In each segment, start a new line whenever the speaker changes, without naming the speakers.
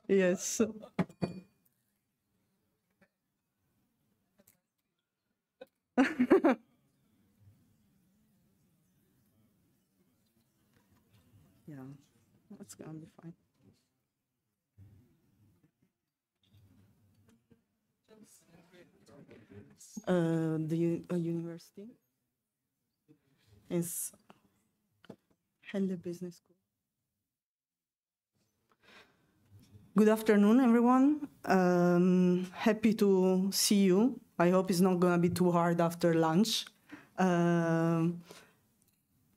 Yes. Yeah, that's gonna be fine. The university is Helle Business School. Good afternoon, everyone. Happy to see you. I hope it's not gonna be too hard after lunch.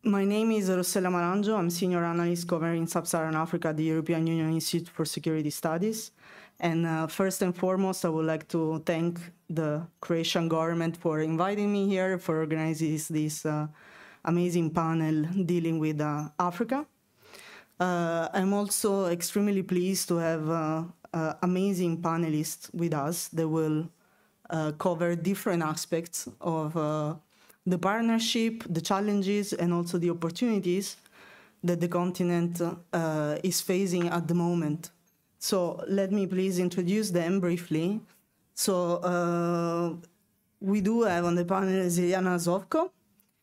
My name is Rossella Maranggio. I'm Senior Analyst covering Sub-Saharan Africa at the European Union Institute for Security Studies. And first and foremost, I would like to thank the Croatian government for inviting me here, for organizing this amazing panel dealing with Africa. I'm also extremely pleased to have amazing panelists with us that will cover different aspects of the partnership, the challenges, and also the opportunities that the continent is facing at the moment. So let me please introduce them briefly. So we do have on the panel Zeliana Zovko,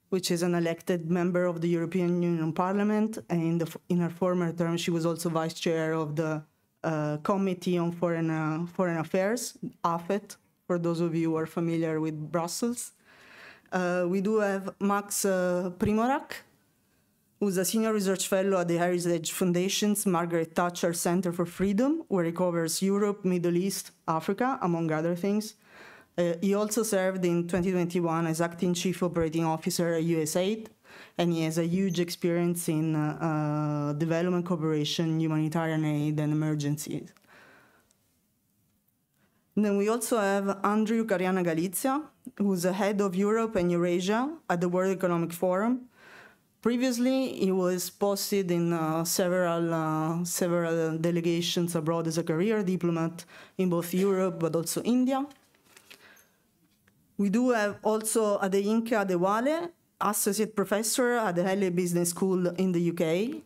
which is an elected member of the European Union Parliament. And in her former term, she was also vice chair of the Committee on Foreign Affairs, AFET, for those of you who are familiar with Brussels. We do have Max Primorak, who's a senior research fellow at the Heritage Foundation's Margaret Thatcher Center for Freedom, where he covers Europe, Middle East, Africa, among other things. He also served in 2021 as acting chief operating officer at USAID, and he has a huge experience in development cooperation, humanitarian aid, and emergencies. And then we also have Andrew Cariana Galizia, who's the head of Europe and Eurasia at the World Economic Forum. Previously, he was posted in several delegations abroad as a career diplomat in both Europe but also India. We do have also Adeyinka Adewale, associate professor at the Helle Business School in the UK.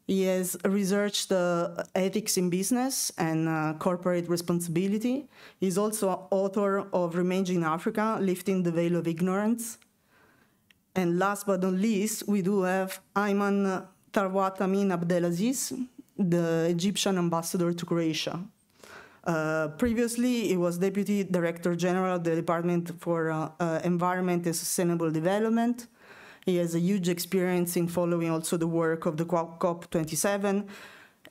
He has researched ethics in business and corporate responsibility. He's also author of Reimagining Africa, Lifting the Veil of Ignorance. And last but not least, we do have Ayman Tarwat Amin Abdelaziz, the Egyptian ambassador to Croatia. Previously, he was Deputy Director General of the Department for Environment and Sustainable Development. He has a huge experience in following also the work of the COP27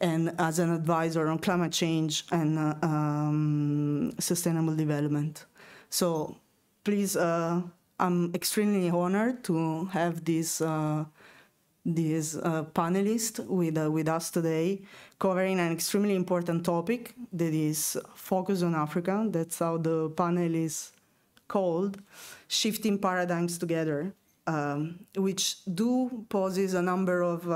and as an advisor on climate change and sustainable development. So please, I'm extremely honored to have this panelist with us today, covering an extremely important topic that is focused on Africa. That's how the panel is called, Shifting Paradigms Together, which do poses a number of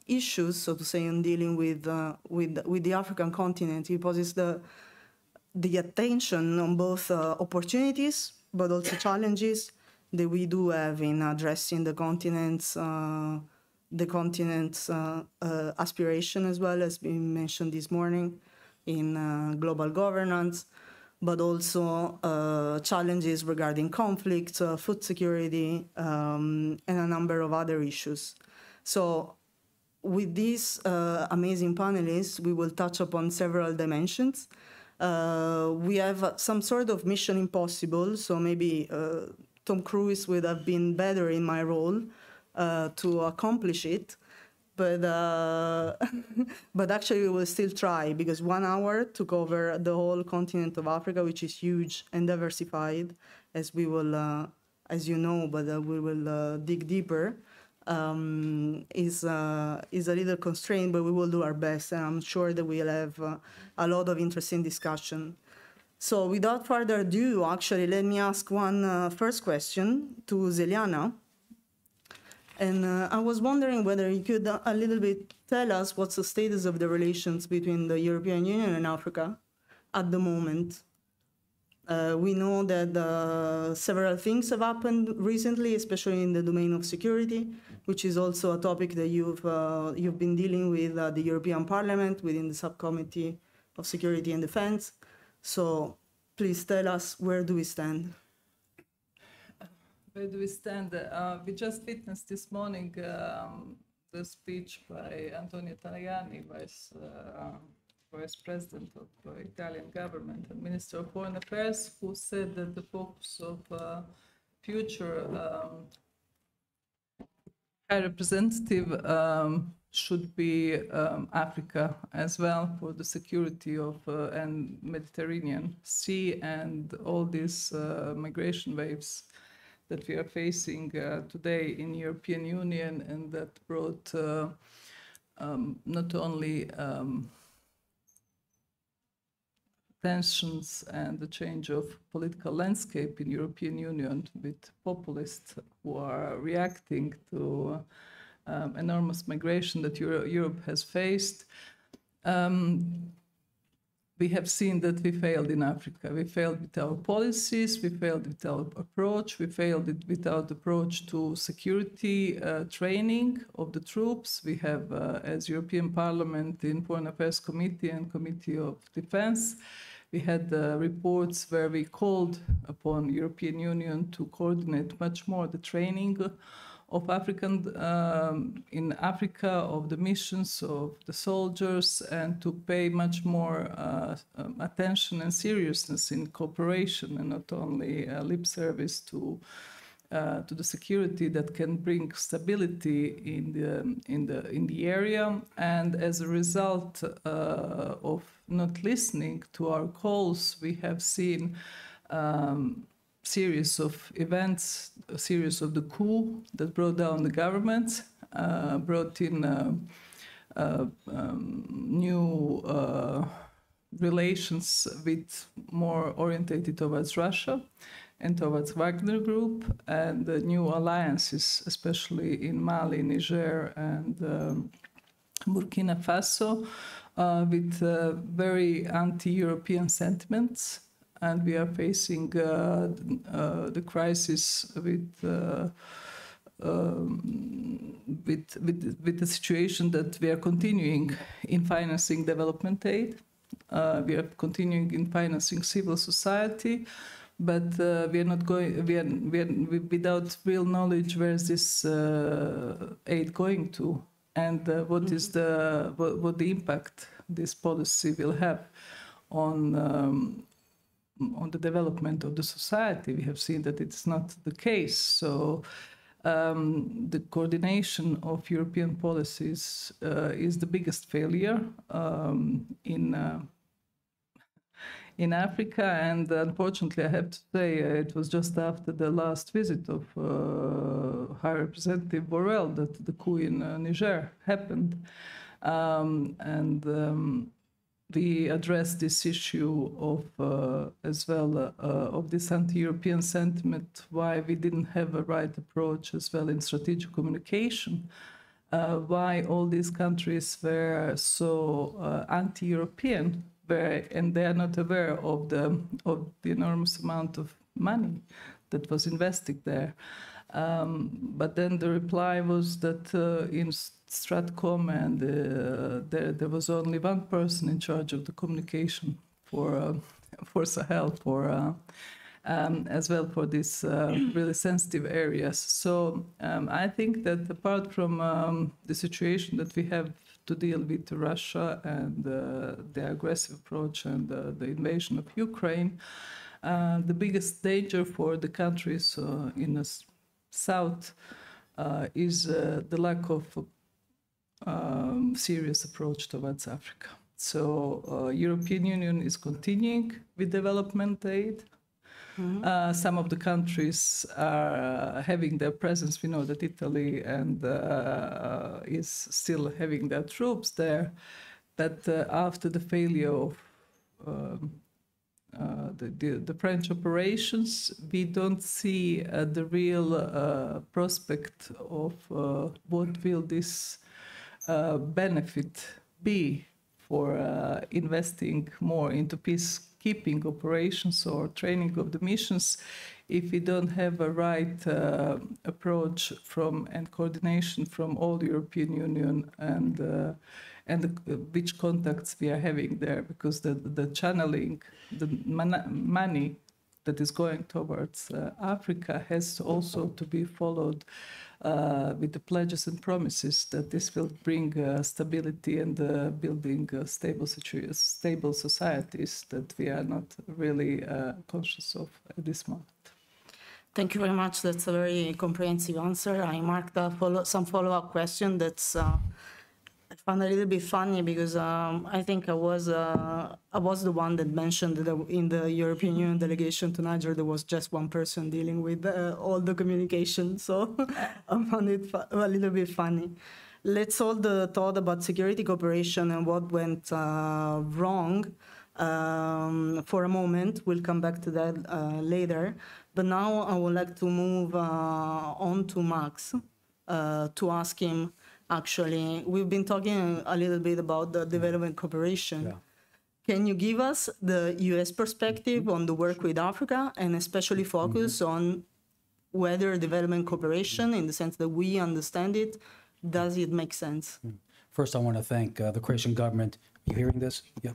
issues, so to say, in dealing with the African continent. It poses the attention on both opportunities, but also challenges that we do have in addressing the continent's aspiration, as well as being mentioned this morning in global governance, but also challenges regarding conflict, food security, and a number of other issues. So with these amazing panelists, we will touch upon several dimensions. We have some sort of mission impossible, so maybe Tom Cruise would have been better in my role to accomplish it, but but actually we will still try, because 1 hour to cover the whole continent of Africa, which is huge and diversified, as we will, as you know, but we will dig deeper, is a little constrained, but we will do our best, and I'm sure that we'll have a lot of interesting discussion. So without further ado, actually, let me ask one first question to Zeliana. And I was wondering whether you could a little bit tell us what's the status of the relations between the European Union and Africa at the moment. We know that several things have happened recently, especially in the domain of security, which is also a topic that you've been dealing with the European Parliament within the subcommittee of security and defense. So please tell us, where do we stand?
Where do we stand? We just witnessed this morning the speech by Antonio Tajani, Vice President of the Italian government and Minister of Foreign Affairs, who said that the focus of future High Representative should be Africa as well, for the security of and Mediterranean Sea and all these migration waves that we are facing today in European Union, and that brought not only tensions and the change of political landscape in European Union with populists who are reacting to enormous migration that Europe has faced. We have seen that we failed in Africa. We failed with our policies, we failed with our approach, we failed with our approach to security training of the troops. We have, as European Parliament in Foreign Affairs Committee and Committee of Defense, we had reports where we called upon European Union to coordinate much more the training of African in Africa, of the missions of the soldiers, and to pay much more attention and seriousness in cooperation, and not only lip service to the security that can bring stability in the area. And as a result of not listening to our calls, we have seen series of events, a series of the coup that brought down the government, brought in new relations with more orientated towards Russia and towards Wagner Group, and new alliances, especially in Mali, Niger, and Burkina Faso, with very anti-European sentiments. And we are facing the crisis with the situation that we are continuing in financing development aid. We are continuing in financing civil society, but we are not going. We are without real knowledge where is this aid going to, and what is what the impact this policy will have on the development of the society. We have seen that it's not the case. So the coordination of European policies is the biggest failure in Africa. And unfortunately, I have to say, it was just after the last visit of High Representative Borrell that the coup in Niger happened. We addressed this issue of as well of this anti-European sentiment, why we didn't have a right approach as well in strategic communication, why all these countries were so anti-European, and they are not aware of the enormous amount of money that was invested there. But then the reply was that in Stratcom, and there was only one person in charge of the communication for Sahel, as well for these really sensitive areas. So I think that apart from the situation that we have to deal with Russia and the aggressive approach and the invasion of Ukraine, the biggest danger for the countries in the south is the lack of serious approach towards Africa. So European Union is continuing with development aid. Some of the countries are having their presence. We know that Italy and is still having their troops there. But after the failure of the French operations, we don't see the real prospect of what will this benefit be for investing more into peacekeeping operations or training of the missions if we don't have a right approach from and coordination from all the European Union and which contacts we are having there, because the channeling, the money that is going towards Africa has also to be followed with the pledges and promises that this will bring stability and building stable societies that we are not really conscious of at this moment.
Thank you very much. That's a very comprehensive answer. I marked some follow-up question that's I found a little bit funny because I think I was the one that mentioned that in the European Union delegation to Niger there was just one person dealing with all the communication. So I found it a little bit funny. Let's hold the thought about security cooperation and what went wrong for a moment. We'll come back to that later. But now I would like to move on to Max to ask him. Actually, we've been talking a little bit about the development cooperation. Yeah. Can you give us the U.S. perspective on the work with Africa and especially focus on whether development cooperation, in the sense that we understand it, does it make sense?
First, I want to thank the Croatian government. Are you hearing this? Yeah.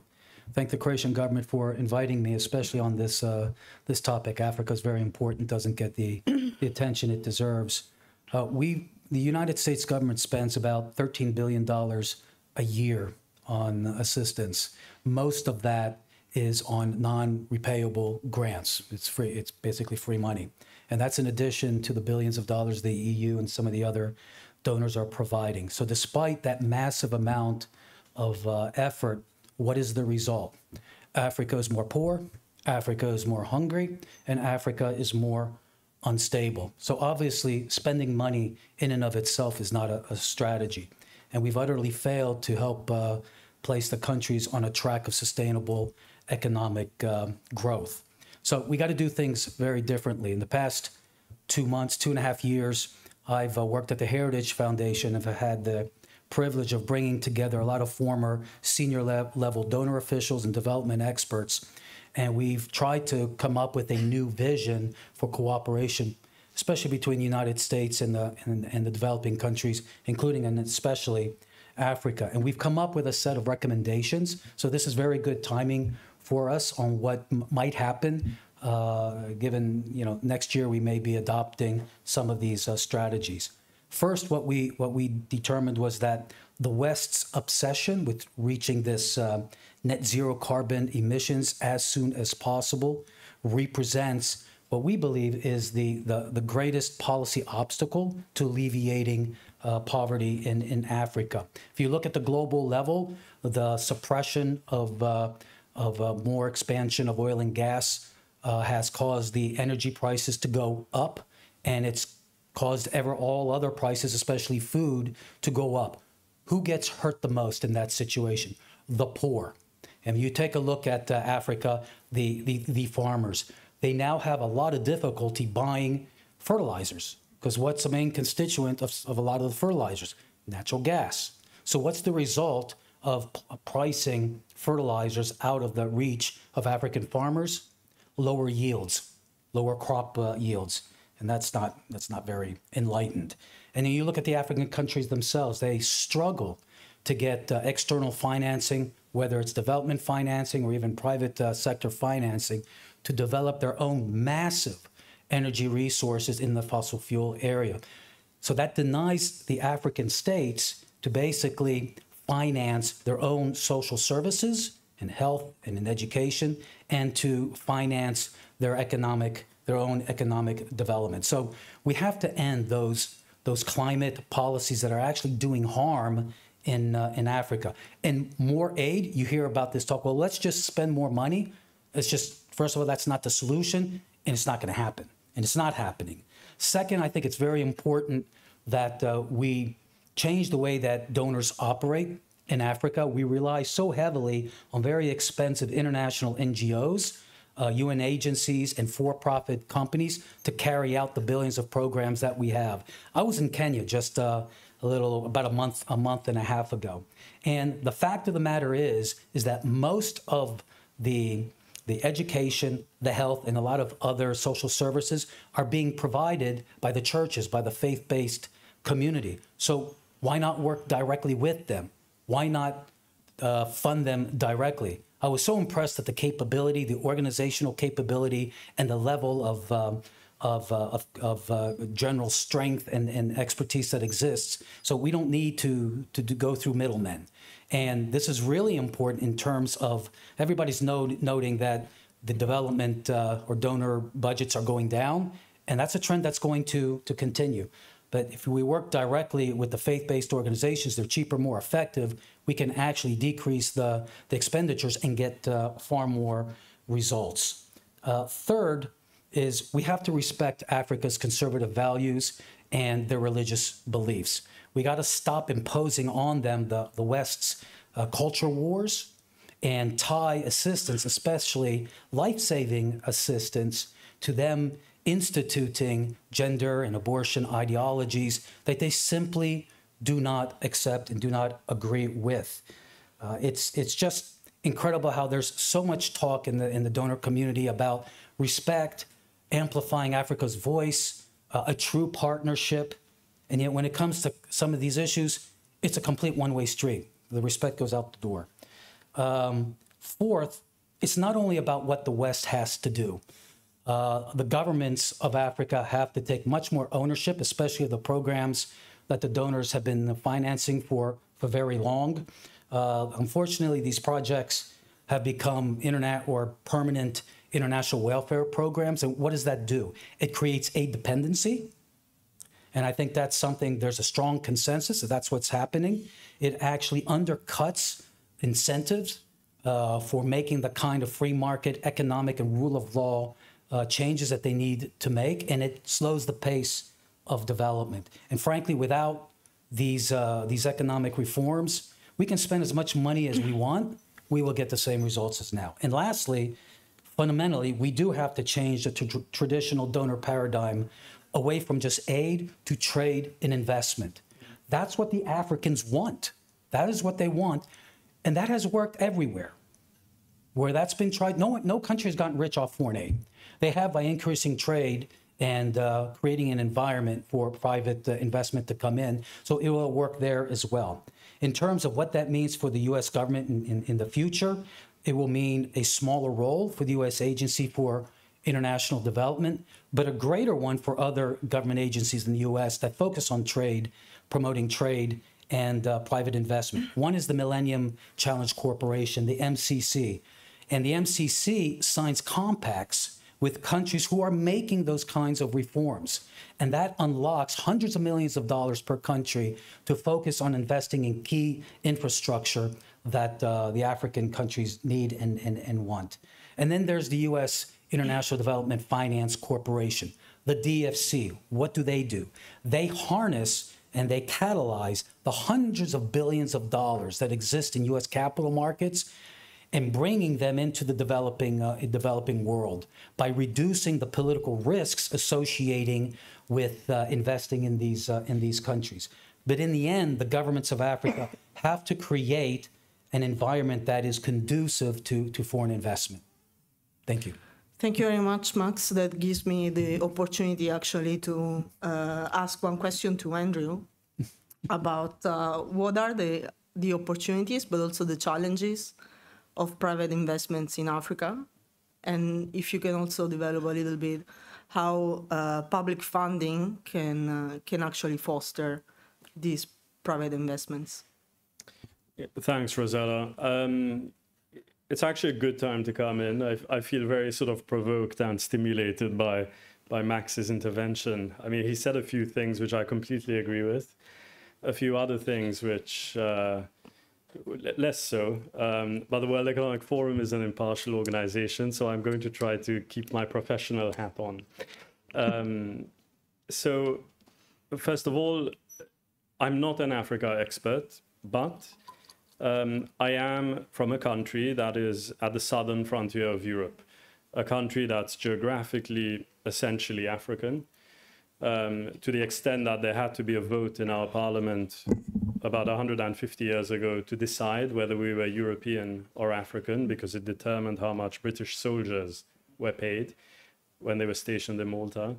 Thank the Croatian government for inviting me, especially on this this topic. Africa is very important, doesn't get the attention it deserves. The United States government spends about $13 billion a year on assistance. Most of that is on non-repayable grants. It's free. It's basically free money. And that's in addition to the billions of dollars the EU and some of the other donors are providing. So despite that massive amount of effort, what is the result? Africa is more poor, Africa is more hungry, and Africa is more unstable. So obviously, spending money in and of itself is not a strategy. And we've utterly failed to help place the countries on a track of sustainable economic growth. So we got to do things very differently. In the past 2 months, 2.5 years, I've worked at the Heritage Foundation and I've had the privilege of bringing together a lot of former senior level donor officials and development experts. And we've tried to come up with a new vision for cooperation, especially between the United States and the developing countries, including and especially Africa. And we've come up with a set of recommendations. So this is very good timing for us on what might happen, given next year we may be adopting some of these strategies. First, what we determined was that the West's obsession with reaching this net zero carbon emissions as soon as possible represents what we believe is the greatest policy obstacle to alleviating poverty in Africa. If you look at the global level, the suppression of more expansion of oil and gas has caused the energy prices to go up, and it's caused all other prices, especially food, to go up. Who gets hurt the most in that situation? The poor. And you take a look at Africa, the farmers. They now have a lot of difficulty buying fertilizers, because what's the main constituent of a lot of the fertilizers? Natural gas. So what's the result of pricing fertilizers out of the reach of African farmers? Lower yields, lower crop yields. And that's not very enlightened. And then you look at the African countries themselves, they struggle to get external financing, whether it's development financing or even private sector financing, to develop their own massive energy resources in the fossil fuel area. So that denies the African states to basically finance their own social services in health and in education, and to finance their own economic development. So we have to end those climate policies that are actually doing harm in Africa. And more aid, you hear about this talk, well, let's just spend more money. It's just, first of all, that's not the solution, and it's not going to happen. And it's not happening. Second, I think it's very important that we change the way that donors operate in Africa. We rely so heavily on very expensive international NGOs UN agencies and for-profit companies to carry out the billions of programs that we have. I was in Kenya just about a month and a half ago. And the fact of the matter is that most of the education, the health, and a lot of other social services are being provided by the churches, by the faith-based community. So why not work directly with them? Why not fund them directly? I was so impressed at the capability, the organizational capability, and the level of general strength and expertise that exists. So we don't need to go through middlemen. And this is really important in terms of everybody's noting that the development or donor budgets are going down, and that's a trend that's going to continue. But if we work directly with the faith-based organizations, they're cheaper, more effective, we can actually decrease the expenditures and get far more results. Third is we have to respect Africa's conservative values and their religious beliefs. We got to stop imposing on them the West's culture wars and tie assistance, especially life-saving assistance, to them instituting gender and abortion ideologies that they simply do not accept and do not agree with. It's just incredible how there's so much talk in the donor community about respect, amplifying Africa's voice, a true partnership, and yet when it comes to some of these issues, it's a complete one-way street. The respect goes out the door. Fourth, it's not only about what the West has to do. The governments of Africa have to take much more ownership, especially of the programs that the donors have been financing for very long. Unfortunately, these projects have become internet or permanent international welfare programs. And what does that do? It creates aid dependency. And I think that's something, there's a strong consensus that that's what's happening. It actually undercuts incentives for making the kind of free market economic and rule of law changes that they need to make, and it slows the pace of development. And frankly, without these economic reforms, we can spend as much money as we want, we will get the same results as now. And lastly, fundamentally, we do have to change the traditional donor paradigm away from just aid to trade and investment. That's what the Africans want. That is what they want. And that has worked everywhere. Where that's been tried, no country has gotten rich off foreign aid. They have by increasing trade and creating an environment for private investment to come in. So it will work there as well. In terms of what that means for the U.S. government in the future, it will mean a smaller role for the U.S. Agency for International Development, but a greater one for other government agencies in the U.S. that focus on trade, promoting trade and private investment. One is the Millennium Challenge Corporation, the MCC. And the MCC signs compacts with countries who are making those kinds of reforms. And that unlocks hundreds of millions of dollars per country to focus on investing in key infrastructure that the African countries need and want. And then there's the U.S. International Development Finance Corporation, the DFC. What do? They harness and they catalyze the hundreds of billions of dollars that exist in U.S. capital markets and bringing them into the developing world by reducing the political risks associating with investing in these countries. But in the end, the governments of Africa have to create an environment that is conducive to foreign investment. Thank you.
Thank you very much, Max. That gives me the opportunity actually to ask one question to Andrew about what are the opportunities, but also the challenges of private investments in Africa. And if you can also develop a little bit how public funding can actually foster these private investments.
Yeah, thanks, Rosella. It's actually a good time to come in. I feel very sort of provoked and stimulated by Max's intervention. I mean, he said a few things which I completely agree with, a few other things which less so. But the World Economic Forum is an impartial organization, so I'm going to try to keep my professional hat on. So, first of all, I'm not an Africa expert, but I am from a country that is at the southern frontier of Europe. a country that's geographically essentially African, to the extent that there had to be a vote in our parliament about 150 years ago to decide whether we were European or African, because it determined how much British soldiers were paid when they were stationed in Malta.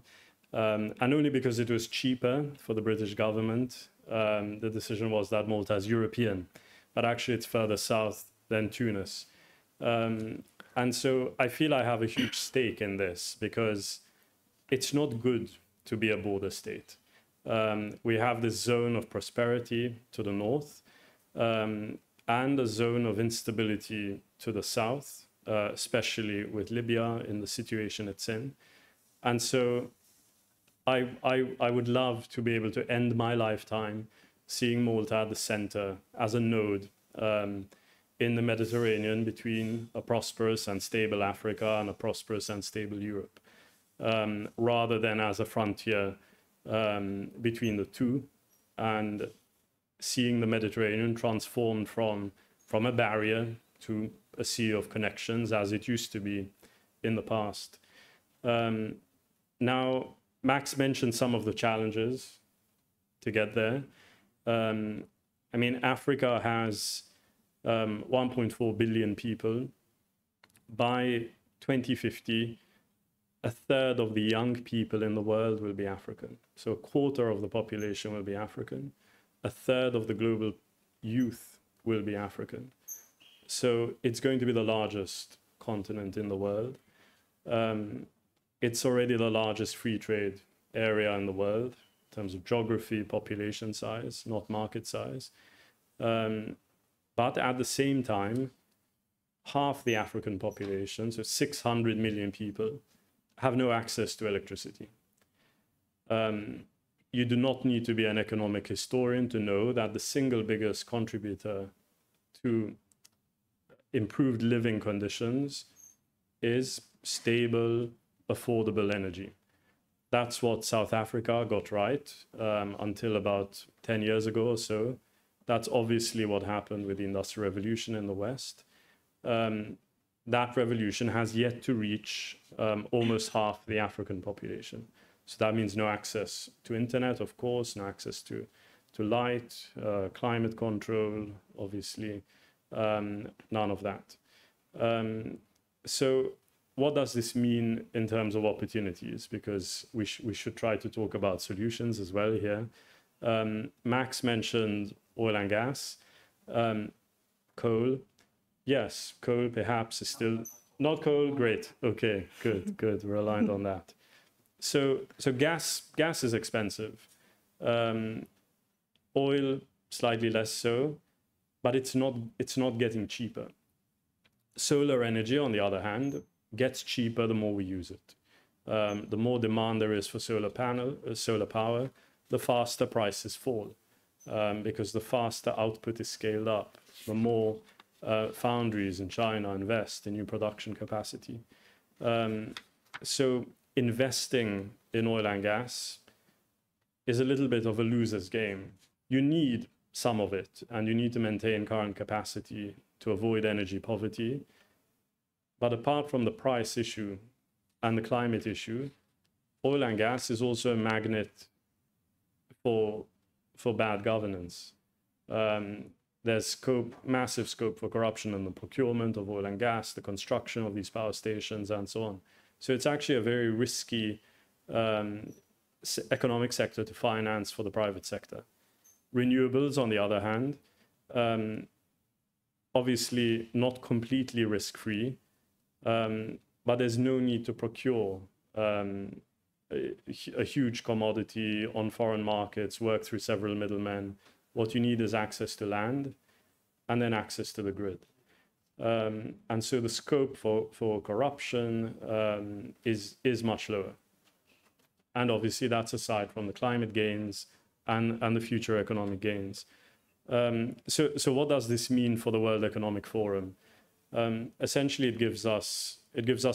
And only because it was cheaper for the British government, the decision was that Malta is European, but actually it's further south than Tunis. And so I feel I have a huge stake in this, because it's not good to be a border state. We have this zone of prosperity to the north, and a zone of instability to the south, especially with Libya in the situation it's in. And so I would love to be able to end my lifetime seeing Malta at the center as a node in the Mediterranean between a prosperous and stable Africa and a prosperous and stable Europe, rather than as a frontier between the two, and seeing the Mediterranean transformed from a barrier to a sea of connections as it used to be in the past. Now, Max mentioned some of the challenges to get there. I mean, Africa has 1.4 billion people. By 2050, a third of the young people in the world will be African. So a quarter of the population will be African. A third of the global youth will be African. So it's going to be the largest continent in the world. It's already the largest free trade area in the world in terms of geography, population size, not market size. But at the same time, half the African population, so 600 million people, have no access to electricity. You do not need to be an economic historian to know that the single biggest contributor to improved living conditions is stable, affordable energy. That's what South Africa got right until about 10 years ago or so. That's obviously what happened with the Industrial Revolution in the West. That revolution has yet to reach almost half the African population. So that means no access to internet, of course, no access to light, climate control, obviously, none of that. So what does this mean in terms of opportunities? Because we should try to talk about solutions as well here. Max mentioned oil and gas, coal. Yes, coal perhaps is still not coal. Great. Okay, good. We're aligned on that. So gas is expensive. Oil slightly less so, but it's not getting cheaper. Solar energy, on the other hand, gets cheaper the more we use it. The more demand there is for solar power, the faster prices fall, because the faster output is scaled up, the more foundries in China invest in new production capacity. So investing in oil and gas is a little bit of a loser's game. You need some of it, and you need to maintain current capacity to avoid energy poverty. But apart from the price issue and the climate issue, oil and gas is also a magnet for bad governance. There's massive scope for corruption in the procurement of oil and gas, the construction of these power stations, and so on. So it's actually a very risky economic sector to finance for the private sector. Renewables, on the other hand, obviously not completely risk-free, but there's no need to procure a huge commodity on foreign markets, work through several middlemen. What you need is access to land and then access to the grid. And so the scope for corruption is much lower. And obviously that's aside from the climate gains and the future economic gains. So what does this mean for the World Economic Forum? Essentially, it gives us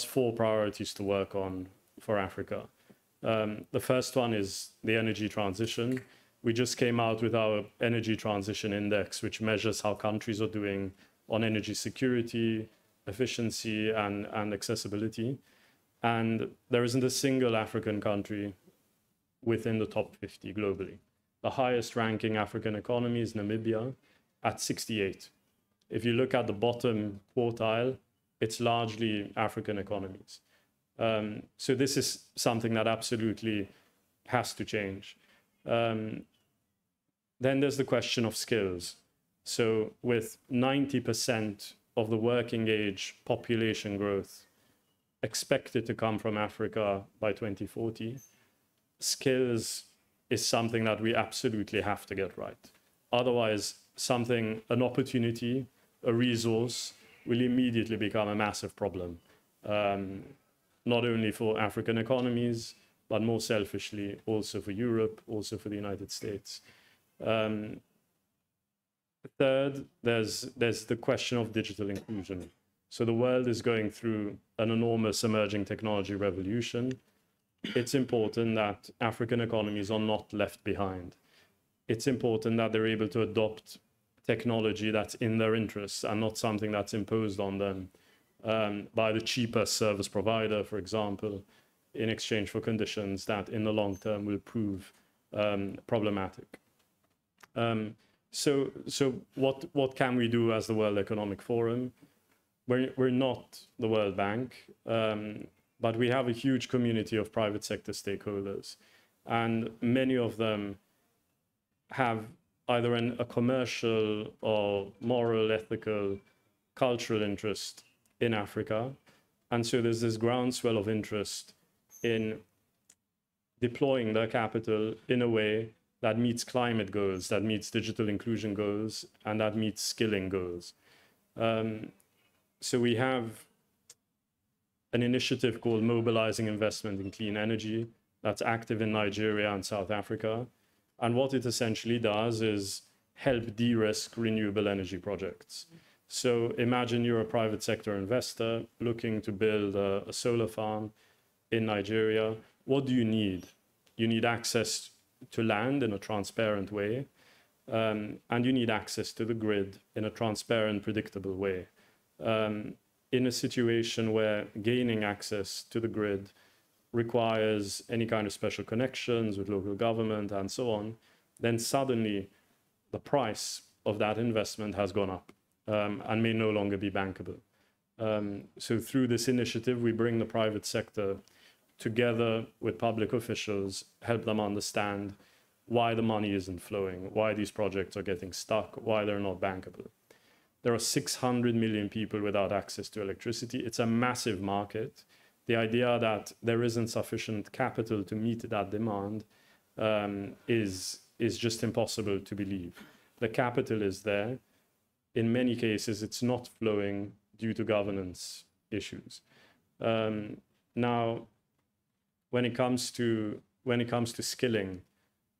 4 priorities to work on for Africa. The first one is the energy transition. We just came out with our energy transition index, which measures how countries are doing on energy security, efficiency and accessibility. And there isn't a single African country within the top 50 globally. The highest ranking African economy is Namibia at 68. If you look at the bottom quartile, it's largely African economies. So this is something that absolutely has to change. Then there's the question of skills. So with 90% of the working age population growth expected to come from Africa by 2040, skills is something that we absolutely have to get right. Otherwise, an opportunity, a resource, will immediately become a massive problem, not only for African economies, but more selfishly also for Europe, also for the United States. Third, there's the question of digital inclusion. So the world is going through an enormous emerging technology revolution. It's important that African economies are not left behind. It's important that they're able to adopt technology that's in their interests and not something that's imposed on them by the cheaper service provider, for example, in exchange for conditions that in the long term will prove problematic. So what can we do as the World Economic Forum? We're not the World Bank, but we have a huge community of private sector stakeholders, and many of them have either a commercial or moral, ethical, cultural interest in Africa. And so there's this groundswell of interest in deploying their capital in a way that meets climate goals, that meets digital inclusion goals, and that meets skilling goals. So we have an initiative called Mobilizing Investment in Clean Energy that's active in Nigeria and South Africa. And what it essentially does is help de-risk renewable energy projects. So imagine you're a private sector investor looking to build a solar farm in Nigeria. What do you need? You need access to land in a transparent way, and you need access to the grid in a transparent, predictable way. In a situation where gaining access to the grid requires any kind of special connections with local government and so on, then suddenly the price of that investment has gone up and may no longer be bankable. So through this initiative, we bring the private sector together with public officials, help them understand why the money isn't flowing, why these projects are getting stuck, why they're not bankable. There are 600 million people without access to electricity. It's a massive market. The idea that there isn't sufficient capital to meet that demand is just impossible to believe. The capital is there. In many cases, it's not flowing due to governance issues. Now, when it comes to skilling,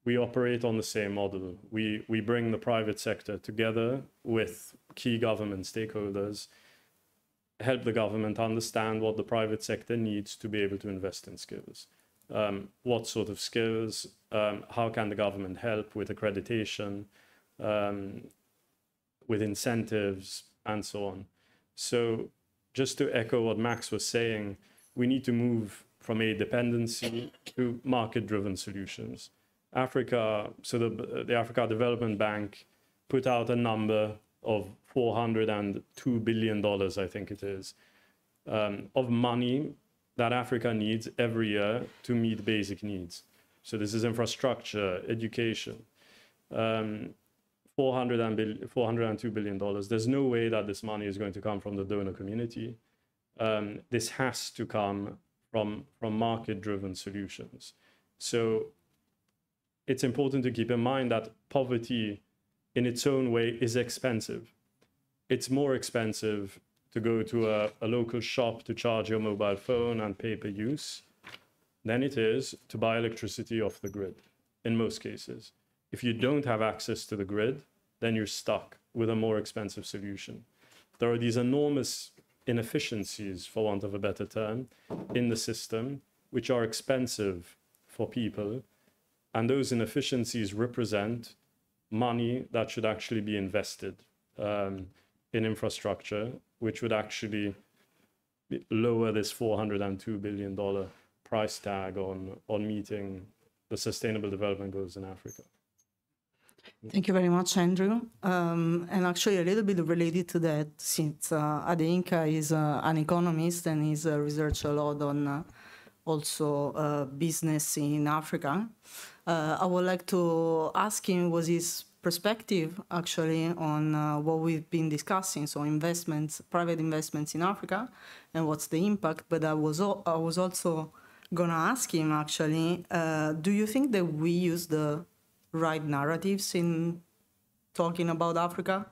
we operate on the same model. We bring the private sector together with key government stakeholders, help the government understand what the private sector needs to be able to invest in skills. What sort of skills, how can the government help with accreditation, with incentives, and so on. So just to echo what Max was saying, we need to move from aid dependency to market-driven solutions. Africa, so the Africa Development Bank put out a number of $402 billion, I think it is, of money that Africa needs every year to meet basic needs. So this is infrastructure, education, $402 billion. There's no way that this money is going to come from the donor community. This has to come from market-driven solutions. So it's important to keep in mind that poverty in its own way is expensive. It's more expensive to go to a local shop to charge your mobile phone and pay per use than it is to buy electricity off the grid, in most cases. If you don't have access to the grid, then you're stuck with a more expensive solution. There are these enormous inefficiencies, for want of a better term, in the system, which are expensive for people. And those inefficiencies represent money that should actually be invested in infrastructure which would actually lower this $402 billion price tag on meeting the Sustainable Development Goals in Africa.
Thank you very much, Andrew. And actually, a little bit related to that, since Adeinka is an economist and he's researched a lot on also business in Africa, I would like to ask him what his perspective actually on what we've been discussing, so investments, private investments in Africa, and what's the impact. But I was also gonna ask him actually, do you think that we use the right narratives in talking about Africa?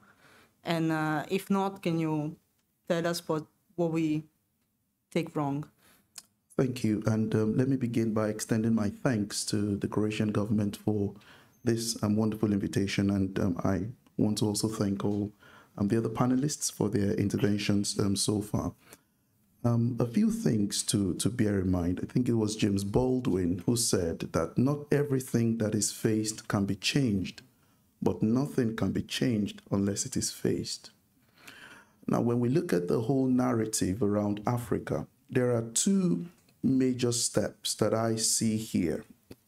And if not, can you tell us what we take wrong?
Thank you. And let me begin by extending my thanks to the Croatian government for this wonderful invitation. And I want to also thank all the other panelists for their interventions so far. A few things to bear in mind. I think it was James Baldwin who said that not everything that is faced can be changed, but nothing can be changed unless it is faced. Now, when we look at the whole narrative around Africa, there are two major steps that I see here.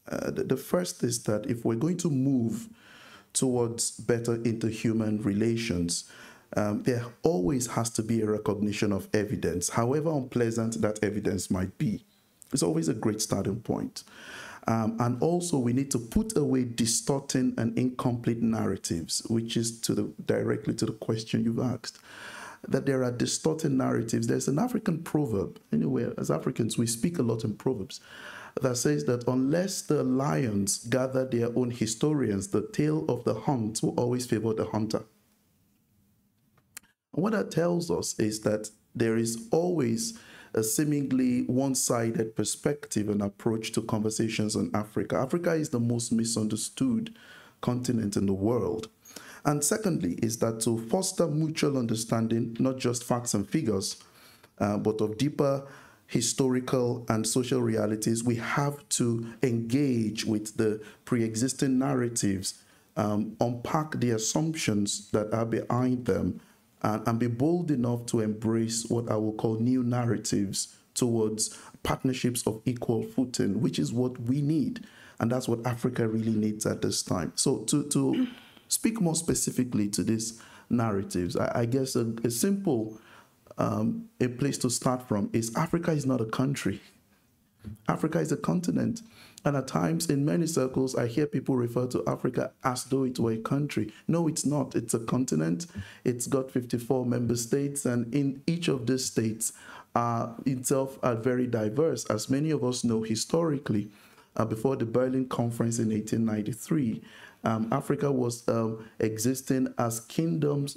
The first is that if we're going to move towards better interhuman relations, there always has to be a recognition of evidence, however unpleasant that evidence might be. It's always a great starting point. And also we need to put away distorting and incomplete narratives, which is directly to the question you've asked, that there are distorted narratives. There's an African proverb, anyway, as Africans, we speak a lot in proverbs, that says that unless the lions gather their own historians, the tale of the hunt will always favor the hunter. What that tells us is that there is always a seemingly one-sided perspective and approach to conversations on Africa. Africa is the most misunderstood continent in the world. And secondly, is that to foster mutual understanding, not just facts and figures, but of deeper historical and social realities, we have to engage with the pre-existing narratives, unpack the assumptions that are behind them, and be bold enough to embrace what I will call new narratives towards partnerships of equal footing, which is what we need. And that's what Africa really needs at this time. So to speak more specifically to these narratives, I guess a simple a place to start from is Africa is not a country. Africa is a continent. And at times, in many circles, I hear people refer to Africa as though it were a country. No, it's not. It's a continent. It's got 54 member states, and in each of these states itself are very diverse. As many of us know historically, before the Berlin Conference in 1893, Africa was existing as kingdom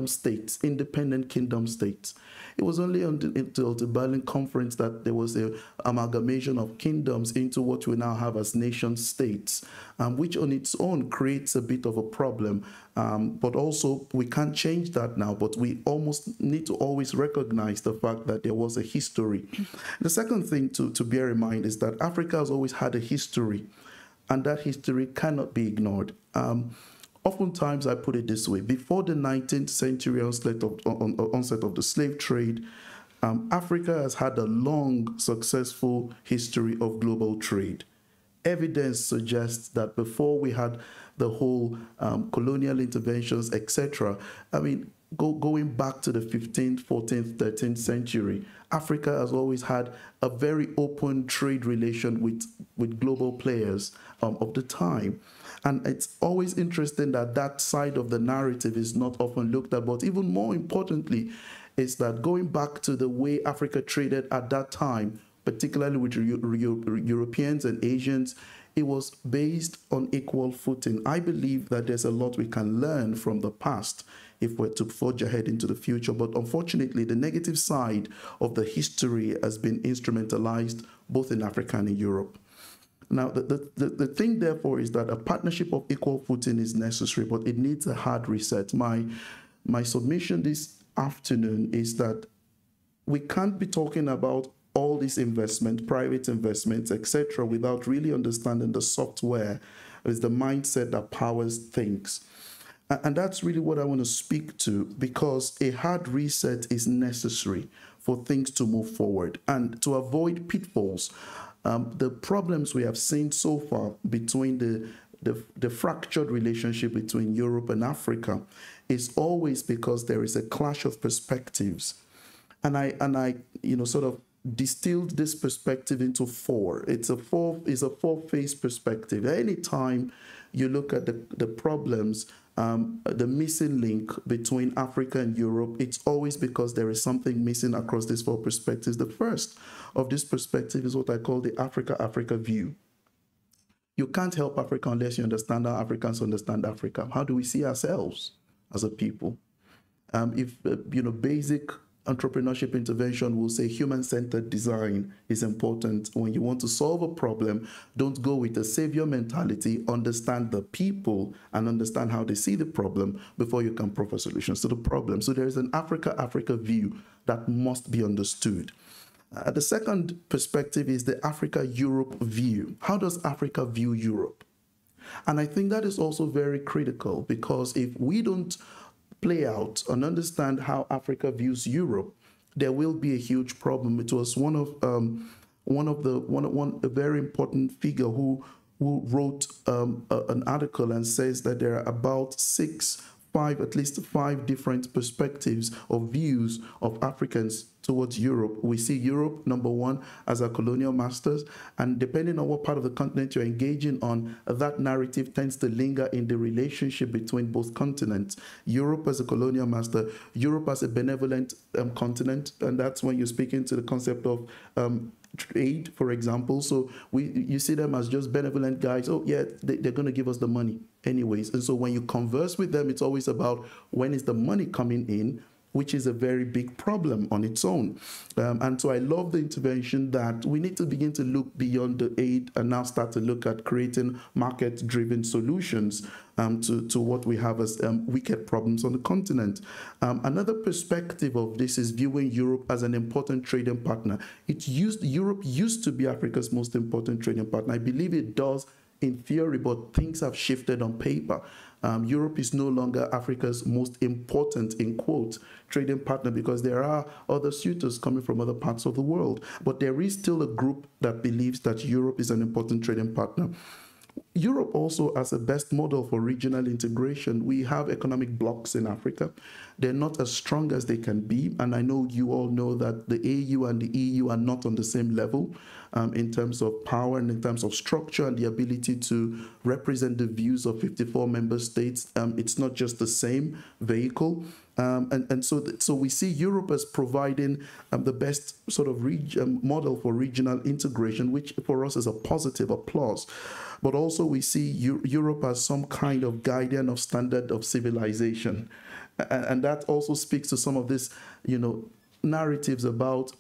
states, independent kingdom states. It was only until the Berlin Conference that there was an amalgamation of kingdoms into what we now have as nation states, which on its own creates a bit of a problem. But also, we can't change that now, but we almost need to always recognize the fact that there was a history. The second thing to bear in mind is that Africa has always had a history, and that history cannot be ignored. Oftentimes, I put it this way: before the 19th century onset of the slave trade, Africa has had a long, successful history of global trade. Evidence suggests that before we had the whole colonial interventions, etc., I mean, going back to the 15th, 14th, 13th century, Africa has always had a very open trade relation with global players of the time. And it's always interesting that that side of the narrative is not often looked at. But even more importantly, is that going back to the way Africa traded at that time, particularly with Europeans and Asians, it was based on equal footing. I believe that there's a lot we can learn from the past if we're to forge ahead into the future. But unfortunately, the negative side of the history has been instrumentalized both in Africa and in Europe. Now, the thing, therefore, is that a partnership of equal footing is necessary, but it needs a hard reset. My submission this afternoon is that we can't be talking about all this investment, private investments, etc., without really understanding the software, is the mindset that powers things. And that's really what I want to speak to, because a hard reset is necessary for things to move forward and to avoid pitfalls. The problems we have seen so far between the fractured relationship between Europe and Africa is always because there is a clash of perspectives. And I sort of distilled this perspective into four. It's a four-phase perspective. Anytime you look at the problems, the missing link between Africa and Europe, it's always because there is something missing across these four perspectives. The first of this perspective is what I call the Africa view. You can't help Africa unless you understand how Africans understand Africa. How do we see ourselves as a people? Basic entrepreneurship intervention will say human-centered design is important. When you want to solve a problem, don't go with a savior mentality. Understand the people and understand how they see the problem before you can proffer solutions to the problem. So there is an Africa view that must be understood. The second perspective is the Africa-Europe view. How does Africa view Europe? And I think that is also very critical, because if we don't play out and understand how Africa views Europe, there will be a huge problem. It was a very important figure who wrote an article and says that there are about at least five different perspectives or views of Africans towards Europe. We see Europe, number one, as our colonial masters, and depending on what part of the continent you're engaging on, that narrative tends to linger in the relationship between both continents. Europe as a colonial master, Europe as a benevolent continent, and that's when you're speaking to the concept of trade, for example. So you see them as just benevolent guys. Oh yeah, they're going to give us the money anyways. And so when you converse with them, it's always about when is the money coming in, which is a very big problem on its own. And so I love the intervention that we need to begin to look beyond the aid and now start to look at creating market-driven solutions to what we have as wicked problems on the continent. Another perspective of this is viewing Europe as an important trading partner. Europe used to be Africa's most important trading partner. I believe it does in theory, but things have shifted on paper. Europe is no longer Africa's most important, in quote, trading partner, because there are other suitors coming from other parts of the world. But there is still a group that believes that Europe is an important trading partner. Europe also as a best model for regional integration. We have economic blocs in Africa. They're not as strong as they can be. And I know you all know that the AU and the EU are not on the same level in terms of power and in terms of structure and the ability to represent the views of 54 member states. It's not just the same vehicle. So we see Europe as providing the best sort of model for regional integration, which for us is a positive applause. But also we see Europe as some kind of guardian of standard of civilization. And that also speaks to some of this, narratives about,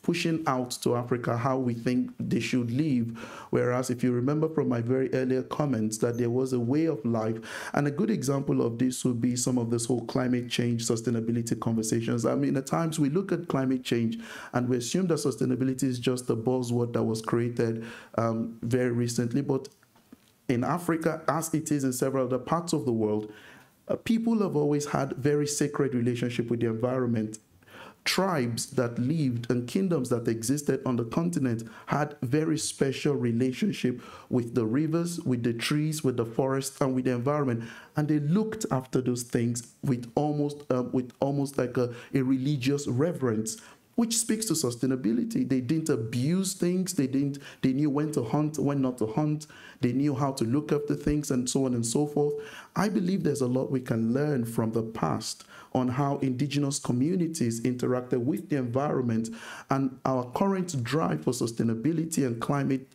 pushing out to Africa how we think they should live. Whereas if you remember from my very earlier comments that there was a way of life, and a good example of this would be some of this whole climate change, sustainability conversations. I mean, at times we look at climate change and we assume that sustainability is just a buzzword that was created very recently. But in Africa, as it is in several other parts of the world, people have always had very sacred relationship with the environment. Tribes that lived and kingdoms that existed on the continent had very special relationship with the rivers, with the trees, with the forest, and with the environment. And they looked after those things with almost like a religious reverence, which speaks to sustainability. They didn't abuse things. They knew when to hunt, when not to hunt. They knew how to look after things, and so on and so forth. I believe there's a lot we can learn from the past on how indigenous communities interacted with the environment, and our current drive for sustainability and climate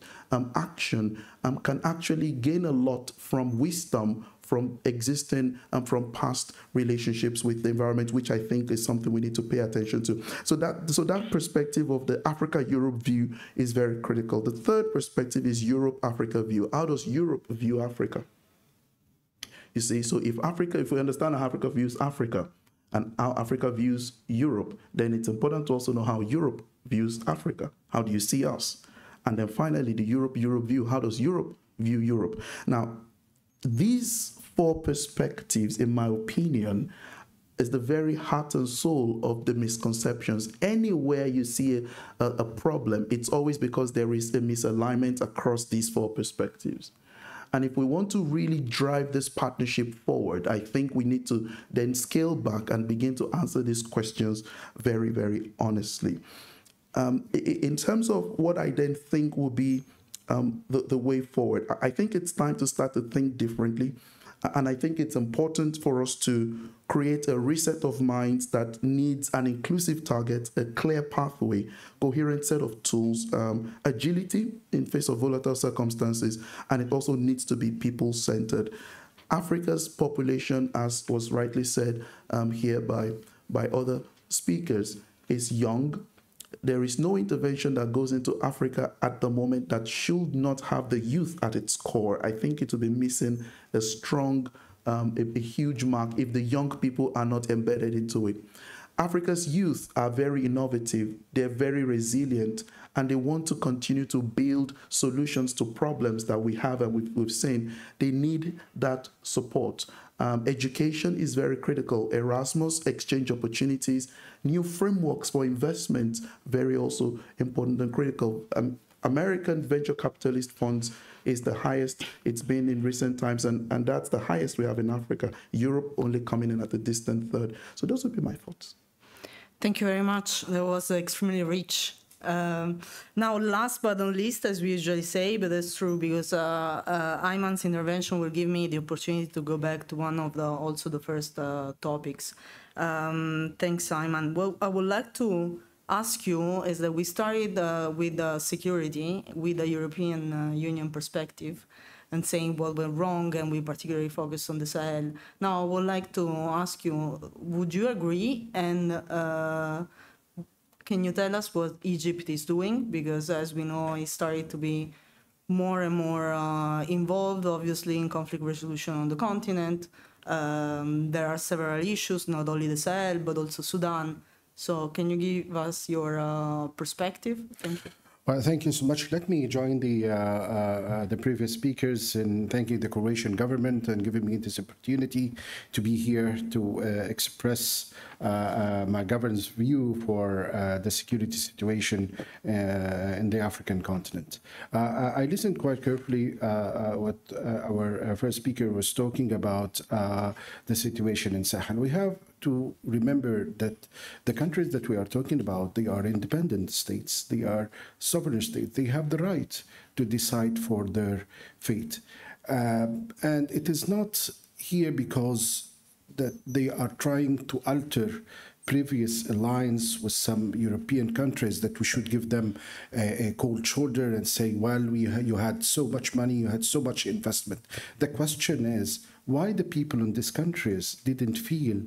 action can actually gain a lot from wisdom from existing and from past relationships with the environment, which I think is something we need to pay attention to. So that perspective of the Africa-Europe view is very critical. The third perspective is Europe-Africa view. How does Europe view Africa? You see, so if we understand how Africa views Africa and how Africa views Europe, then it's important to also know how Europe views Africa. How do you see us? And then finally, the Europe-Europe view. How does Europe view Europe? Now, these four perspectives, in my opinion, is the very heart and soul of the misconceptions. Anywhere you see a problem, it's always because there is a misalignment across these four perspectives. And if we want to really drive this partnership forward, I think we need to then scale back and begin to answer these questions very, very honestly. In terms of what I then think will be the way forward, I think it's time to start to think differently. And I think it's important for us to create a reset of minds that needs an inclusive target, a clear pathway, coherent set of tools, agility in face of volatile circumstances, and it also needs to be people-centered. Africa's population, as was rightly said here by other speakers, is young. There is no intervention that goes into Africa at the moment that should not have the youth at its core. I think it will be missing a strong, a huge mark if the young people are not embedded into it. Africa's youth are very innovative, they're very resilient, and they want to continue to build solutions to problems that we have and we've seen. They need that support. Education is very critical. Erasmus, exchange opportunities, new frameworks for investment, very also important and critical. American venture capitalist funds is the highest it's been in recent times, and that's the highest we have in Africa. Europe only coming in at a distant third. So those would be my thoughts.
Thank you very much. That was extremely rich. Now, last but not least, as we usually say, but that's true because Ayman's intervention will give me the opportunity to go back to one of the first topics. Thanks, Ayman. Well, I would like to ask you is that we started with security, with the European Union perspective, and saying what went wrong, and we particularly focused on the Sahel. Now, I would like to ask you, would you agree? And can you tell us what Egypt is doing? Because as we know, it started to be more and more involved, obviously, in conflict resolution on the continent. There are several issues, not only the Sahel, but also Sudan. So can you give us your perspective? Thank you.
Well, thank you so much. Let me join the previous speakers in thanking the Croatian government and giving me this opportunity to be here to express my government's view for the security situation in the African continent. I listened quite carefully what our first speaker was talking about the situation in Sahel. We have to remember that the countries that we are talking about, they are independent states, they are sovereign states, they have the right to decide for their fate. And it is not here because that they are trying to alter previous alliance with some European countries that we should give them a cold shoulder and say, well, you had so much money, you had so much investment. The question is, why the people in these countries didn't feel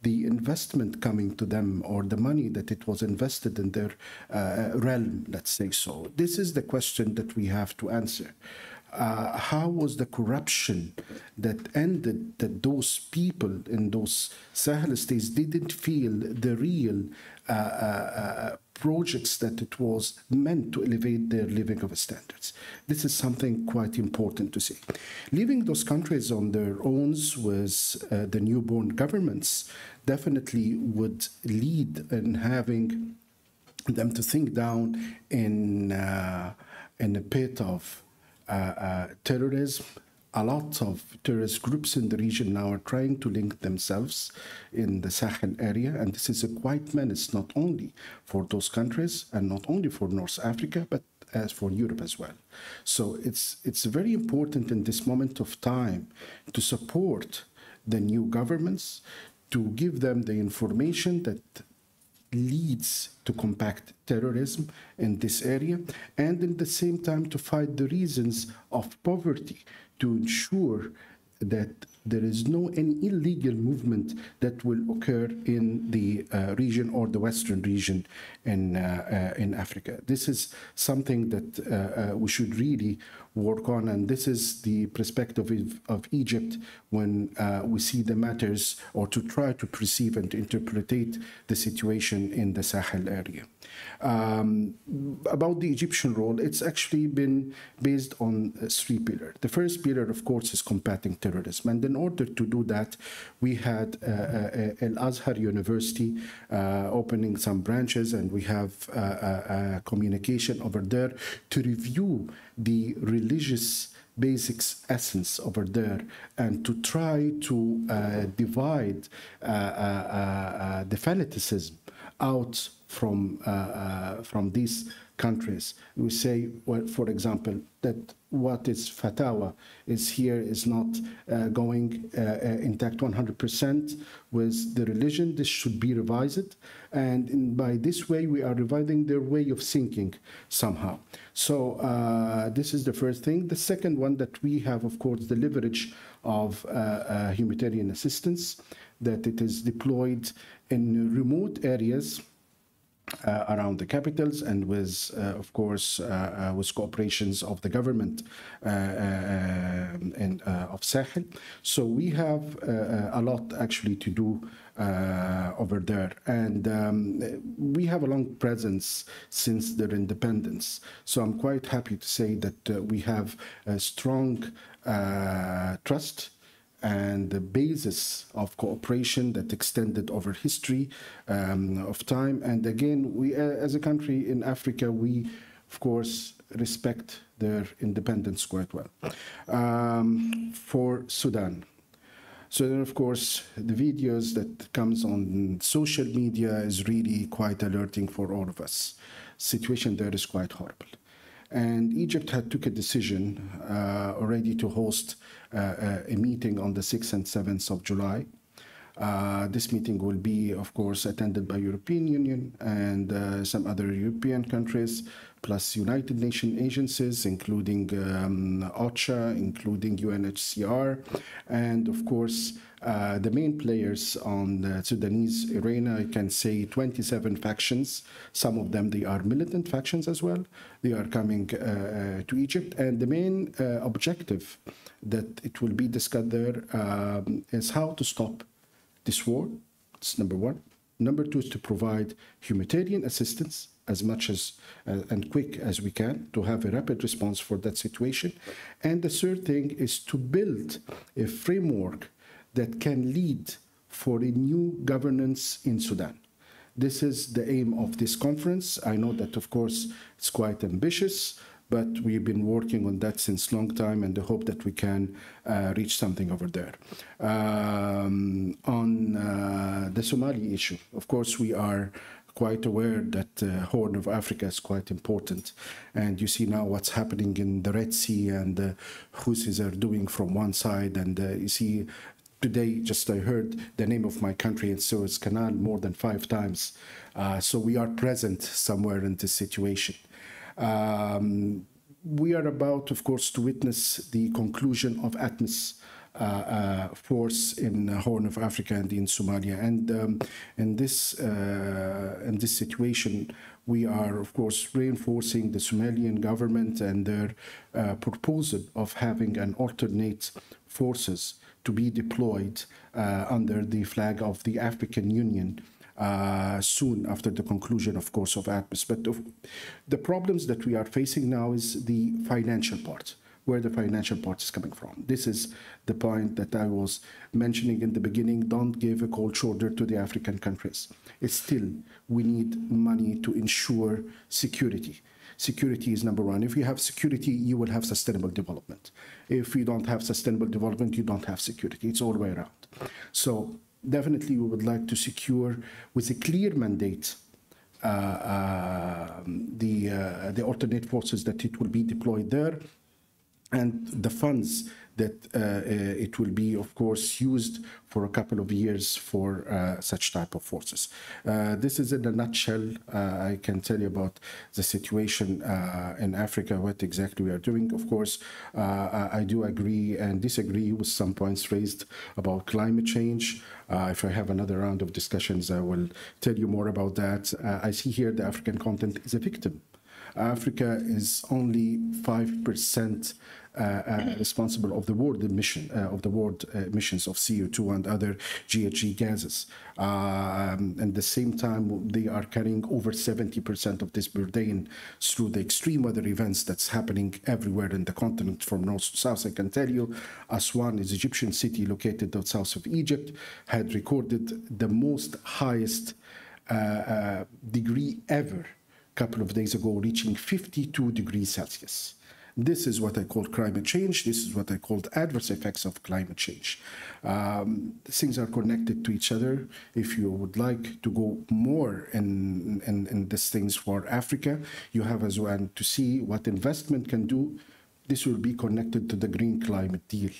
the investment coming to them or the money that it was invested in their realm, let's say so. This is the question that we have to answer. How was the corruption that ended that those people in those Sahel states didn't feel the real projects that it was meant to elevate their living of standards? This is something quite important to say. Leaving those countries on their own with the newborn governments definitely would lead in having them to think down in a pit of terrorism. A lot of terrorist groups in the region now are trying to link themselves in the Sahel area, and this is a quite menace not only for those countries and not only for North Africa, but as for Europe as well. So it's very important in this moment of time to support the new governments, to give them the information that leads to combat terrorism in this area, and at the same time to fight the reasons of poverty, to ensure that there is no any illegal movement that will occur in the region or the Western region in Africa. This is something that we should really work on, and this is the perspective of Egypt when we see the matters or to try to perceive and to interpret the situation in the Sahel area. About the Egyptian role, it's actually been based on three pillars. The first pillar, of course, is combating terrorism. And in order to do that, we had Al-Azhar University opening some branches, and we have communication over there to review the religious basics essence over there and to try to divide the fanaticism out from these countries. We say, well, for example, that what is fatwa is here is not going intact 100% with the religion. This should be revised, and by this way we are revising their way of thinking somehow. So this is the first thing. The second one, that we have, of course, the leverage of humanitarian assistance, that it is deployed in remote areas around the capitals, and with, of course, with cooperations of the government and of Sahel. So we have a lot actually to do over there, and we have a long presence since their independence. So I'm quite happy to say that we have a strong trust and the basis of cooperation that extended over history of time. And again, we as a country in Africa, we, of course, respect their independence quite well. For Sudan. So then, of course, the videos that comes on social media is really quite alerting for all of us. Situation there is quite horrible. And Egypt had took a decision already to host a meeting on the 6th and 7th of July. This meeting will be, of course, attended by European Union and some other European countries, plus United Nations agencies, including OCHA, including UNHCR, and, of course, the main players on the Sudanese arena. I can say 27 factions. Some of them, they are militant factions as well. They are coming to Egypt, and the main objective that it will be discussed there is how to stop this war. It's number one. Number two is to provide humanitarian assistance as much as and quick as we can to have a rapid response for that situation. And the third thing is to build a framework that can lead for a new governance in Sudan. This is the aim of this conference. I know that, of course, it's quite ambitious, but we've been working on that since long time, and I hope that we can reach something over there. On the Somali issue, of course, we are quite aware that Horn of Africa is quite important. And you see now what's happening in the Red Sea, and the Houthis are doing from one side, and you see today, just I heard the name of my country in Suez Canal more than 5 times. So we are present somewhere in this situation. We are about, of course, to witness the conclusion of ATMIS force in Horn of Africa and in Somalia. And in this situation, we are, of course, reinforcing the Somalian government and their proposal of having an alternate forces to be deployed under the flag of the African Union soon after the conclusion, of course, of ATMIS. But the problems that we are facing now is the financial part, where the financial part is coming from. This is the point that I was mentioning in the beginning. Don't give a cold shoulder to the African countries. It's still, we need money to ensure security. Security is number one. If you have security, you will have sustainable development. If you don't have sustainable development, you don't have security. It's all the way around. So definitely we would like to secure with a clear mandate the alternate forces that it will be deployed there, and the funds that it will be, of course, used for a couple of years for such type of forces. This is in a nutshell. I can tell you about the situation in Africa, what exactly we are doing. Of course, I do agree and disagree with some points raised about climate change. If I have another round of discussions, I will tell you more about that. I see here the African continent is a victim Africa is only 5% responsible of the world emissions of CO2 and other GHG gases. At the same time, they are carrying over 70% of this burden through the extreme weather events that's happening everywhere in the continent from north to south. I can tell you, Aswan is an Egyptian city located out south of Egypt, had recorded the most highest degree ever a couple of days ago, reaching 52 degrees Celsius. This is what I call climate change. This is what I call adverse effects of climate change. Things are connected to each other. If you would like to go more in these things for Africa, you have as well to see what investment can do. This will be connected to the Green Climate Deal.